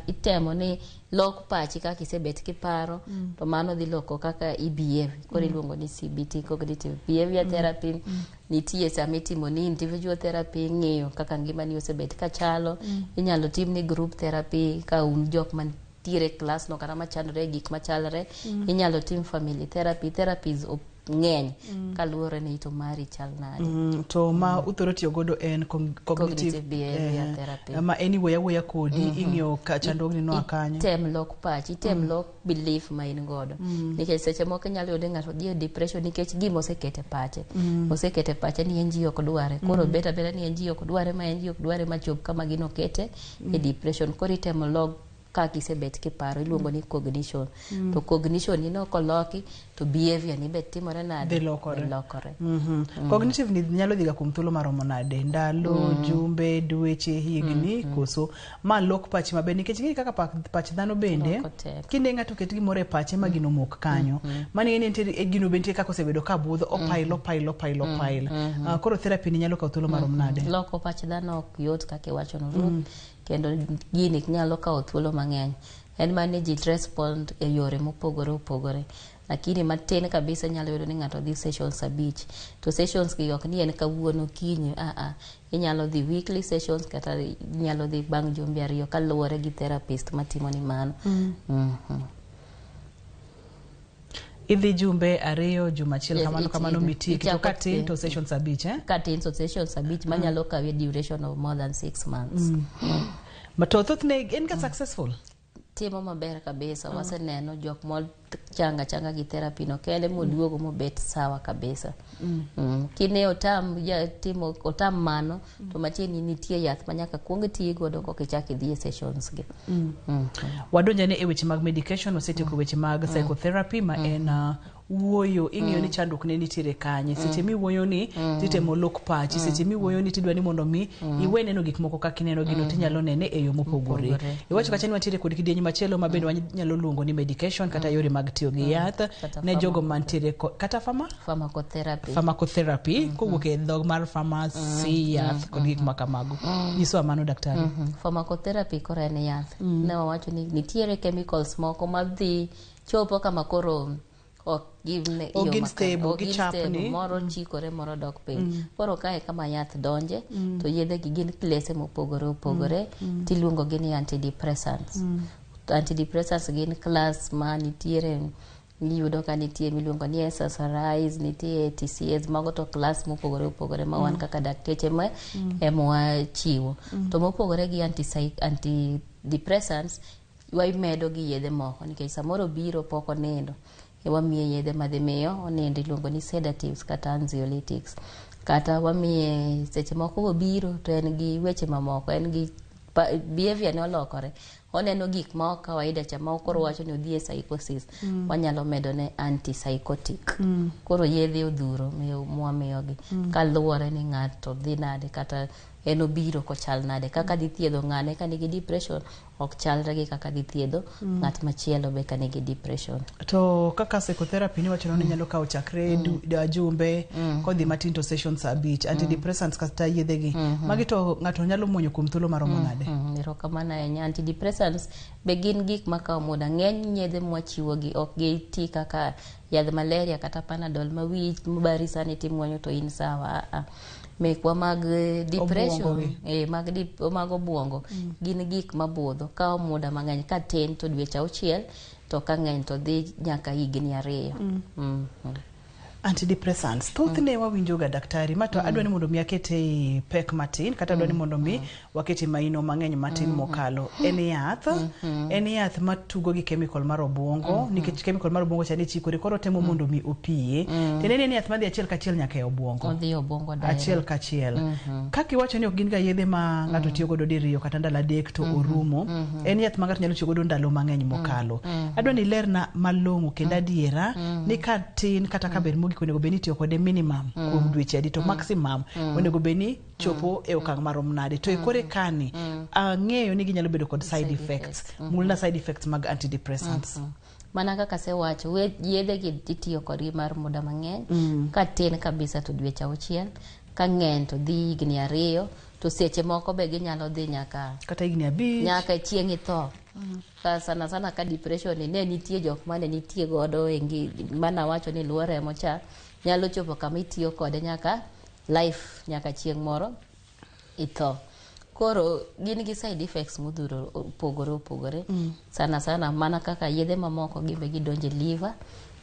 itemo ni lok pachi kaka isebet kiparo, to mano dhi loko kaka ibehave. Koro iluongo ni CBT, cognitive behavior therapy. Nitie sama itimo ni individual therapy, ng'eyo kaka ngimani osebet kachalo. Inyalo tim ni group therapy ka un jok mantiere class no kata machandore gik machalre. Inyalo tim family therapy. Therapies ng'eny kaluwore ni ito mari chal nade. To ma uthoro tiyo godo en cognitive behavior therapy. Ma anyway kodi ing'iyo chandruogni no akanye. Item lok pachi, item lok belief ma in godo. Nikech seche moko nyalo yudo ng'ato dhi e depression nikech gima osekete pache. Osekete pache ni en ji ok dware. Koro beta ni en ji ok dware ma en ji ok dware ma chop kama gino kete e depression. Koro item lok kaka isebet kiparo, iluongo ni cognition. To cognition ni no koloki to behavior ni bet timore nade? Dhi lokore. Cognitive ni nyalo dhiga kuom thuolo maromo nade? Ndalo, jumbe, dweche, higni, koso ma lok pachi maber nikech ng'e kaka pach dhano bende kinde ng'ato ket gimoro e pache ma gino mok kanyo. Mani nitie e gino bende kaka osebedo ka budho opailo. Koro therapy ni nyalo kawo thuolo maromo nade? Loko pach dhano ok yot kaka iwacho no Ruth. Kendo gini nyalo kawo thuolo mang'eny. En managed respond e yore mopogore. lakini matin kabisa nyalo yudo ni ng'ato dhi sessions 5 to sessions gi ok ni en kawuono kinyi inyalo dhi weekly sessions kata inyalo dhi bang' jumbe 2 kaluwore gi therapist matimo ni mano. Idhi jumbe 2 juma achiel kamano mitie to katin to sessions 5 katin to sessions 5 manyalo kawe duration of more than 6 months. Matothoth ne en ka successful timo maber kabisa. Waseneno jok mo changa gi therapy no kele moduogo mobet sawa kabisa. Kine otam mano to machiegni nitie yath manyaka kuong tiyo godo koka ichak idhi e sessions gi. Wadonja ne e weche mag medication, wasetieko weche mag psychotherapy ma en wuoyo. Ing'eyo ni chandruok ne nitiere kanye seche miwuoyo ni titemo lok pachi, seche miwuoyo ni tidwa ni mondo mi iwe neno gik moko kaka ineno gino tinyalo nene e yo mopogore. Iwacho kacha ni wantiere kod kidienje machielo ma bende wanyalo luongo ni medication kata yore mag tiyo gi yath ne jogo mantiere kata pharmacotherapy kowuok e dhog mar pharmacy yath kod gik makamago. Nyiswa mano daktari. Pharmacotherapy koro en yath. Ne wawacho ni nitiere chemicals moko madhi chopo kama koro ogin stable gichapni moro chikore moro dok piny. Koro kae kama yath donje to yedhe gi gin klese mopogore tiluongo gi ni antidepressants. Antidepressants gin class ma nitiere niyudo ka nitie miluongo ni SSRIs, nitie TCAs, mago to class mopogore ma wan kaka dakteche emwa chiwo. To mopogore gi antidepressants waimedo gi yedhe moko nikech samoro biro pok onindo wamiye yedhe madhi miyo onindo iluongo ni sedatives kata anxiolytics, kata wamiye seche moko obiro to en gi weche mamoko, en gi behavior ne olokore, oneno gik ma kawaida cha ma koro wacho ni odhi e psychosis, wanyalo medo ne antipsychotic. Koro yedhe odhuro mwamiyogi kaluwore ni ng'ato dhi nade kata en obiro kochal nade, kaka dhi thiedho ng'ane ka nigi depression ok chalre gi kaka dhi thiedho ng'at machielo be ka nigi depression. To kaka psychotherapy ni wacho ni nyalo kawo chakre jumbe kodhi matin to sessions 5 antidepressants kata yedhe gi magi to ng'ato nyalo muonyo kuom thuolo maromo nade? Erokamano ahinya. Antidepressants be gin gik makawo muda. Ng'eny yedhe mwachiwo gi ok giti kaka yadh malaria kata panadol ma wich mabari sani timuonyo to in sawa. Mekwa mag depression mag obwongo gin gik mabudho, kawo muda mang'eny, ka tin to dweche 6 to ka ng'eny to dhi nyaka higni 2. Antidepressants thothne wawinjo ga daktari mato adwa ni mondo mi akete pek matin kata adwa ni mondo mi wakete maino mang'eny matin mokalo. En yath matugo gi chemical mar obwongo nikech chemical mar obwongo chani chikore koro temo mondo mi opiye. Tenene ni yath madhi achiel kachiel nyaka e obwongo. Odhi obwongo achiel kachiel. Kaki wacho ni ok gin ga yedhe ma ng'ato tiyo godo diriyo kata ndalo 3 to orumo. En yath ma ng'ato nyalo tiyo godo ndalo mang'eny mokalo. Adwa ni lerna malong'o kendo adiera ni ka tin kata ka ber onego beni tiyo kode minimum kuom dweche adi to maximum onego beni chopo e okang' marom nade to ikore kani ang'eyo ni ginyalo bedo kod side effects. Mulna side effects mag antidepressants. Mana kaka sewacho yedhe gi itiyo kodgi mar muda mang'eny, ka tin kabisa to dweche 6, ka ng'eny to dhi higni 2, to seche moko be ginyalo dhi nyaka kata higni 5 nyaka chieng' itho. Sana ka depression ne nitie jok mane nitie godo mana wacho ni luo remo cha nyalo chopo kama itiyo kode nyaka life, nyaka chieng' moro itho. Koro gin gi side effects modhuro opogore. Sana mana kaka yedhe mamoko gibe gidonje liver,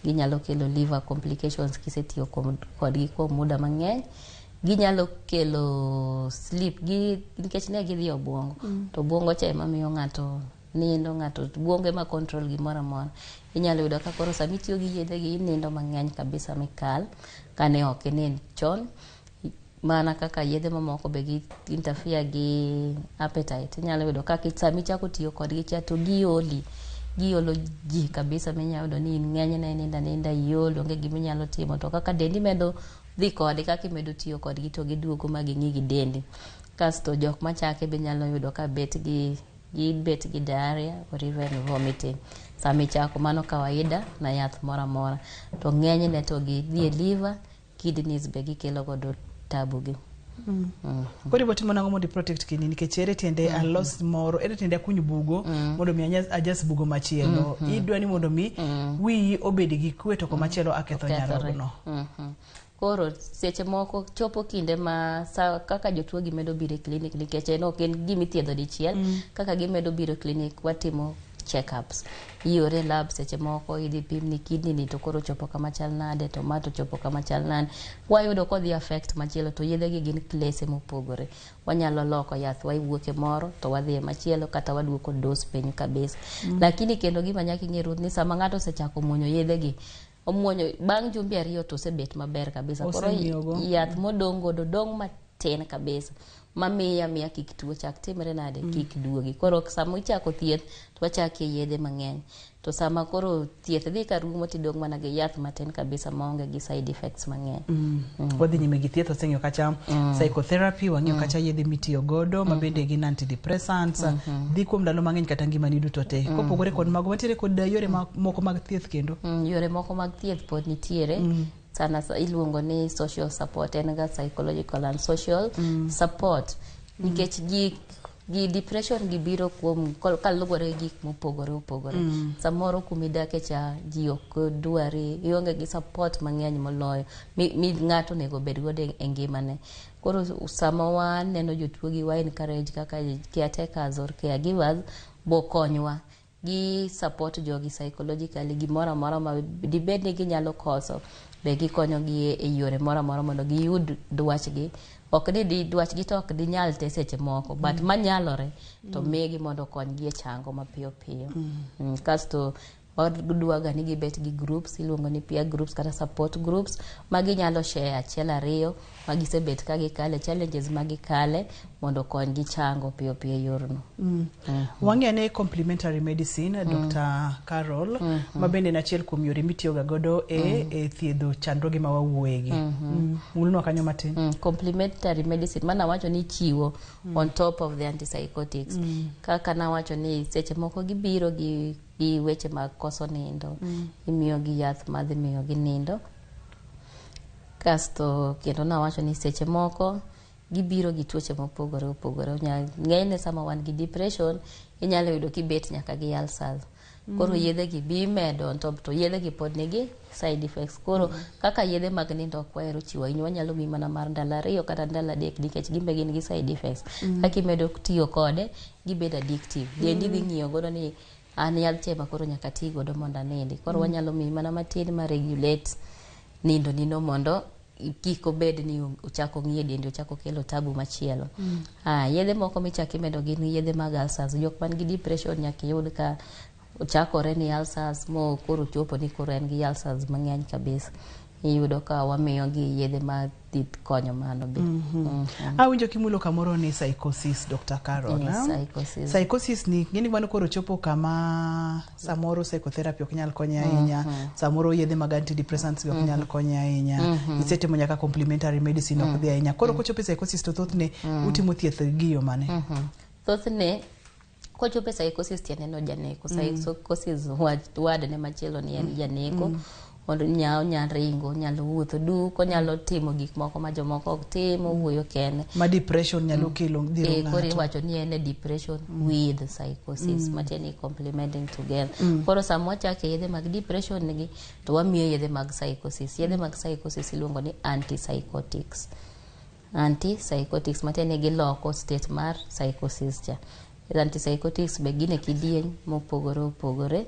ginyalo kelo liver complications kisetiyo kodgi kuom muda mang'eny. Ginyalo kelo sleep nikech ne gidhi obwongo to obwongo cha ema miyo ng'ato nindo, ng'ato bwonge ma control gimoro amora. Inyalo yudo ka koro sami tiyo gi yedhe gi nindo mang'eny kabisa mikal kane ok inind chon. Mana kaka yedhe mamoko be gi interfere gi appetite. Inyalo yudo ka sami chako tiyo kodgi cha to giolo ji kabisa, minyalo yudo ni ng'eny na ninda iol, onge giminyalo timo. To kaka dendi medo dhi kode, kaka imedo tiyo kodgi to giduogo ma ging'i gi dendi. Kasto jok machake be nyalo yudo ka bet gi diarrhea or even vomiting. Sami chako mano kawaida na yath mora to ng'eny ne to gi dhi liver, kidneys be gikelo godo tabu gi. Kodi botimo nango mondo protect kini nikech ere tiende alos moro ere tiende akuny bugo mondo mi ajas bugo machielo idwa ni mondo mi wi obed gi kwe to komachielo aketho nyarogno. Koro seche moko chopo kinde ma kaka jotuo gimedo biro e clinic nikech ok en gima ithiedho dichiel kaka gimedo biro clinic watimo checkups iore lab seche moko idhi pim ni kidney ni to koro chopo kama chal nade to ma to chopo kama chal nade wayudo kodhi affect machielo to yedhe gi gin klese mopogore wanyalo loko yath waiwuoke moro to wadhi e machielo kata waduoko dose piny kabisa lakini kendo gima nyaka ing'e ni sama ng'ato osechako muonyo yedhe gi omuonyo bang' jumbe 2 to osebet maber kabisa koro yath modong godo dong matin kabisa mamiya kik tuo chak timre nade kik duogi koro sama ichako thieth to wachake yedhe mang'eny to sama koro thieth dhi ka rumo tidong mana gi yath matin kabisa maonge gi side effects mang'eny. Wadhi nyime gi thieth oseng'eyo kacha psychotherapy wang'eyo kacha yedhe mitiyo godo mabende gin antidepressants dhi kuom ndalo mang'eny kata ngimani duto te kopogore kod mago mantiere kod yore moko mag thieth kendo yore moko mag thieth pod nitiere sana iluongo ni social support en ga psychological and social support nikech gi depression gibiro kuom kaluwore gik mopogore samoro kumidake cha ji ok dwari ionge gi support mang'eny moloyo mi ng'ato nego bed godo e ngimane koro sama waneno jotuo gi wa encourage kaka caretakers or caregivers bo konywa gi support jogi psychologically gimoro amora ma dibed ni ginyalo koso be gikonyogi e yore moro amora mondo giyud dwachgi ok ni dwachgi to ok dinyal te seche moko but manyalore to migi mondo konygi e chango mapiyo piyo kasto wadwaga ni gibet gi groups iluongo ni peer groups kata support groups maginyalo share achiel ariyo magisebet ka gikale challenges magikale mondo konygi chango piyo piyo yorno. Wang'e ne complementary medicine Dr. Carol mabende nachiel kuom yore mitiyoga godo e thiedho chandruoge ma wawuoyegi mulno kanyo matin. Complementary medicine mana wacho ni chiwo on top of the antipsychotics kaka na wacho ni seche moko gibiro gi weche mag koso nindo imiyo gi yath madhi miyo gi nindo kasto kendo na wacho ni seche moko gibiro gi tuoche mopogore ng'enyne sama wan gi depression inyalo yudo kibet nyaka gi ulcers koro yedhe gi bimedo on top to yedhe gi pod nigi side effects koro kaka yedhe mag nindo ok wahero chiwo ahinya wanyalo mi mana mar ndalo 2 kata ndalo 3 nikech gimbe gin gi side effects kaka imedo tiyo kode gibedo addictive dendi dhi ng'iyo godo ni an yadh tema koro nyaka ti godo mondo anindi koro wanyalo mi mana matin ma regulate nindo mondo kik obed ni uchako ng'iye dendi uchako kelo tabu machielo yedhe moko michako imedo gin yedhe mag ulcers jok man gi depression nyaka yud ka uchakore ni ulcers mo koro chopo ni koro en gi ulcers mang'eny kabisa iyudo ka wamiyo gi yedhe ma dhi konyo mano be. Awinjo kimulo kamoro ni psychosis Dr. Carol. Psychosis ni ngeni mano koro chopo kama samoro psychotherapy ok nyal konyo ahinya samoro yedhe mag antidepressants ok nyal konyo ahinya isetimo nyaka complementary medicine ok dhi ahinya koro kochopo psychosis to thothne utimo thieth gi yo mane? Thothne kochopo psychosis tiende no janeko psychosis wad ne machielo ni en janeko ondo nyalo ringo nyalo wuotho duko nyalo timo gik moko ma jomoko ok timo wuoyo kene ma depression nyalo kelo dhiro ng'ato koro wacho ni en depression with psychosis matieni complementing together koro sama wachake yedhe mag depression nigi to wamiyo yedhe mag psychosis iluongo ni antipsychotics matieni giloko state mar psychosis cha antipsychotics be gine kidieny mopogore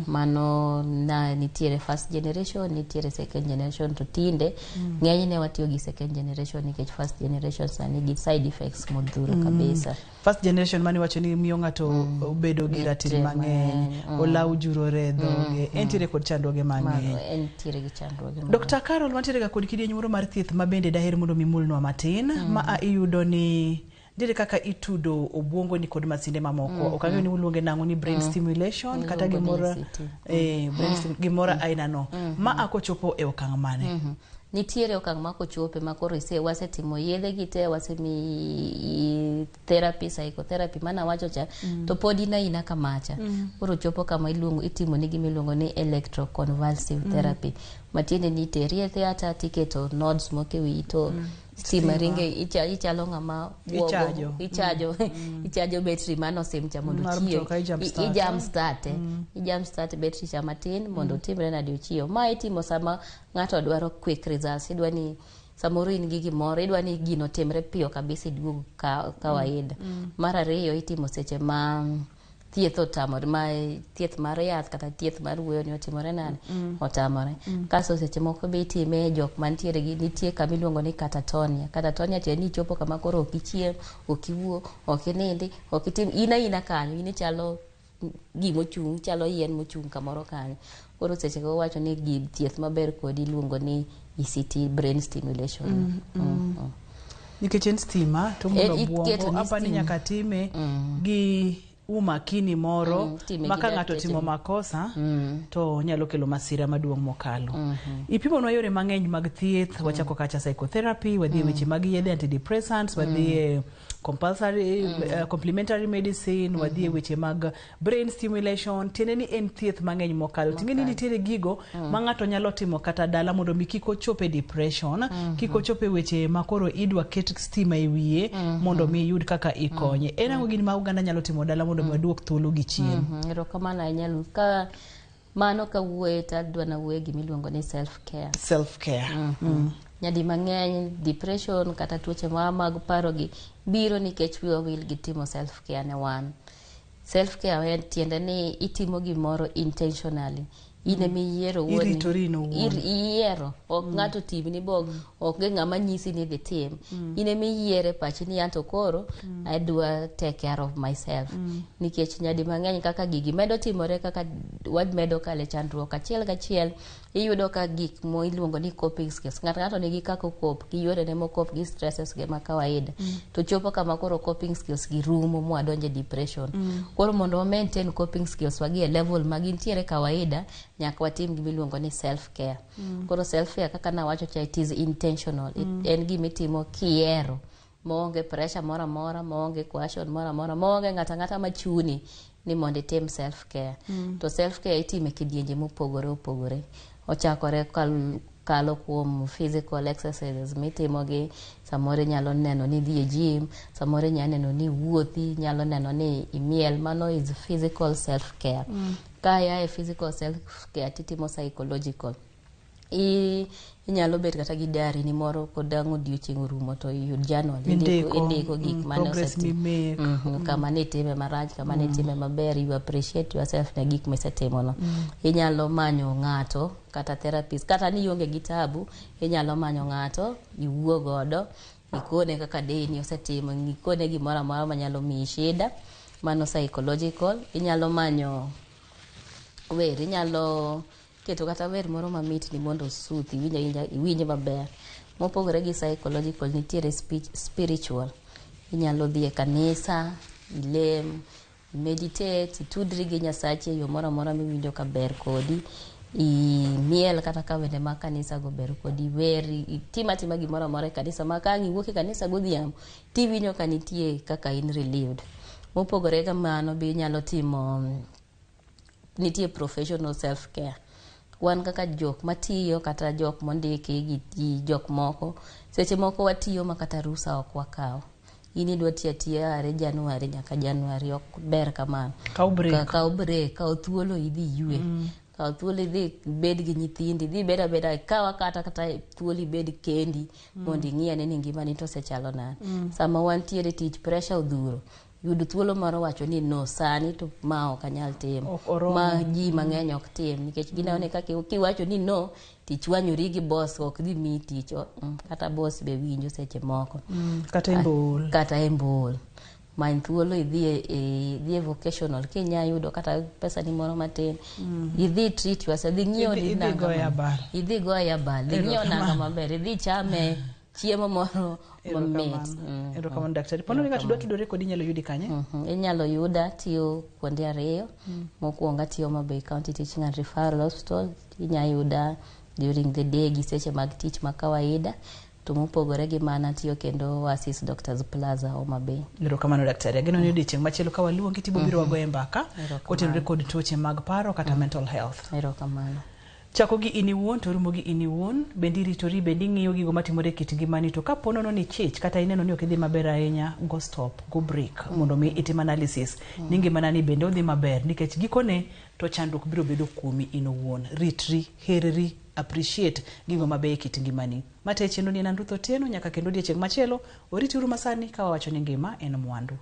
mano na nitiere first generation nitiere second generation to tinde ng'enyne watiyo gi second generation nikech first generation sani gi side effects modhuro kabisa. First generation mani wacho ni miyo ng'ato bedo gi ratil mang'eny olaw jurore dhoge entiere kod chandruoge mang'eny entiere gi chandruoge. Dr. Carol wantiere ga kod kidieny moro mar thieth mabende daher mondo mimulnwa matin ma iyudo ni dire kaka itudo obwongo ni kod masinde mamoko okang'eyo ni uluonge nang'o ni brain stimulation kata gimora aina no ma akochopo e okang' mane? Nitiere okang' ma kochope ma koro wasetimo yedhe gite wasemi therapy psychotherapy mana wacho cha to pod ina kamacha koro chopo kama itimo ni gimiluongo ni electroconvulsive therapy matiende ni terie theater tiketo nodes moke wi to stima ringe ichalo ng'ama Ichajo. ichajo battery mano sim cha mondo Mar chiyo mtoka i-jump start. i-jump start battery cha matin mondo timre na diochiyo. Ma itimo sama ng'ato dwaro quick results, idwa ni samoro in gi gimoro, idwa ni gino timre piyo kabisa iduog kawaida. Mar ariyo itimo seche ma thieth otamore, ma thieth mar yath kata thieth mar wuoyo ni otimore nade otamore. Kaso seche moko be itime jok mantiere gi nitie kama iluongo ni catatonia. Catatonia tiende ni chopo kama koro ok ichiem, ok iwuo, ok inindi, ok itim ina kanyo, in chalo gimochung', chalo yien mochung' kamoro kanyo. Koro seche go wacho ni thieth maber kodi iluongo ni ECT, brain stimulation. Nikech en stima to mondo buongo apani nyaka time gi umakini moro maka ng'ato timo makosa to nyalo kelo masira maduong' mokalo. Ipimonwa yore mang'eny mag thieth, wachako kacha psychotherapy, wadhi weche mag yedhe antidepressants, wadhi compulsory complementary medicine, wadhi weche mag brain stimulation. Tiende ni en thieth mang'eny mokalo. Tingeni nitiere gigo ma ng'ato nyalo timo kata dala mondo mi kik ochope depression, kik ochope weche makoro idwa ket stima e wiye mondo mi yud kaka ikonye. En ang'o gini ma oganda nyalo timo dala mondo mi waduok thuolo gi chien? Erokamano ahinya ka mano ka wuoye tadwa na wuoye gimiluongo ni self care. Nyadi mang'eny depression kata tuoche mag paro gi biro nikech wiwa wil gi timo self care ne wan. Self care en tiende ni itimo gimoro intentionally. Ine miyiero wuoni iyiero ok ng'ato timni bok ok ng'ama nyisi ni dhi tim. Ine miyiere pachi ni anto koro I do take care of myself. Nikech nyadi mang'eny kaka gigi medo timore, kaka medo kale chandruok achiel kachiel, iyudo ka gik mo iluongo ni coping skills, ng'ato nigi kaka kop gi yore ne mokop gi stresses ge ma kawaida, to chopo kama koro coping skills gi rumo mo adonje depression. Koro mondo maintain coping skills wagi e level magintiere kawaida, nyaka watim gimiluongo ni self care. Koro self care kaka nawacho cha it is intentional. En gimitimo kiero, maonge pressure mora mora, maonge coercion mora mora, maonge ng'ata machuni ni mondo itim self care. To self care itime kidienje mopogore opogore. Ochakore kalo kuom physical exercises mitimo gi, samoro nyalo neno ni dhi e gym, samoro nyalo neno ni wuothi, nyalo neno ni imiel, mano is physical self care. Kaya e physical self care titimo psychological. Inyalo bet kata gi diary ni moro kodang' odiochieng' orumo to yud journal indiko gik mane osetimo, kama ne time marach, kama ne time maber, you appreciate yourself na gik misetimo no. Inyalo manyo ng'ato kata therapist, kata ni ionge gi tabu, inyalo manyo ng'ato iwuo godo, ikone kaka deni osetimo, ikone gimoro amora manyalo miyi shida, mano psychological. Inyalo manyo wer, inyalo keto kata wer moro mamit ni mondo suthi iwinje maber. Mopogore gi psychological, nitiere spiritual. Inyalo dhi e kanisa, ilem, meditate, itudri gi Nyasache yo moro amora miwinjo ka ber kodi, imiel kata ka wende ma kanisa go ber kodi, weri, itima gimoro amora e kanisa ma ka iwuok e kanisa godhiambo tiwinjo ka nitie kaka in relieved. Mopogore ga mano be inyalo timo, nitie professional self care. Wan kaka jok matiyo kata jok mondiki gi jok moko, seche moko watiyo makata rusa ok wakao. Ini dwa tiya are Januari nyaka Januari, ok ber kamano. Kau break, kau thuolo idhi yue. Kau thuolo idhi bed gi nyithindi, idhi beda kawa kata thuolo ibed kendi mondo ing'iyane ni ngimani to osechalo nade. Sama wantiere tich, pressure odhuro, yudo thuolo moro wacho ni no sani to ma ok anyal timo, ma ji mang'eny ok tim nikech gineno kaka kiwacho ni no tich wanyori gi boss ok dhi mi tich, kata boss be winjo seche moko, kata embol many thuolo idhi e vocational, kinya yudo kata pesa ni moro matin, idhi treat yourself, idhi ng'iewo idhi goya bal, idhi ng'iewo nanga maber, idhi chame chiemo moro mamit. Erokamano daktari. Pono ni ng'ato dwa tudore kodi, inyalo yudi kanye? Inyalo yuda tiyo kuonde ariyo. Mokwongo tiyo Mabei County Teaching and Referral Hospital. Inyalo yuda during the day gi seche mag tich ma kawaida. To mopogore gi mana tiyo kendo Oasis Doctors Plaza Homa Bay. Erokamano daktari. Ageno ni odiochieng' machielo ka waluongi tibiro wagoye mbaka kotenore kod tuoche mag paro kata mental health. Erokamano. Chako gi ini wuon to rumo gi ini wuon, bendi ritori bendi ng'iyo gigo matimore kit ngimani to kaponono ni chich kata ineno ni ok idhi maber ahinya, go stop, go break mondo mi itim analysis ni ngimana ni bende odhi maber nikech gikone to chandruok biro bedo kuomi in owuon. Ritri, herri, appreciate gigo mabeyo kit ngimani. Mate chenro ni Nandutho Tieno nyaka kendo odiechieng' machielo, oriti uru masani ka wawacho ni ngima en mwandu.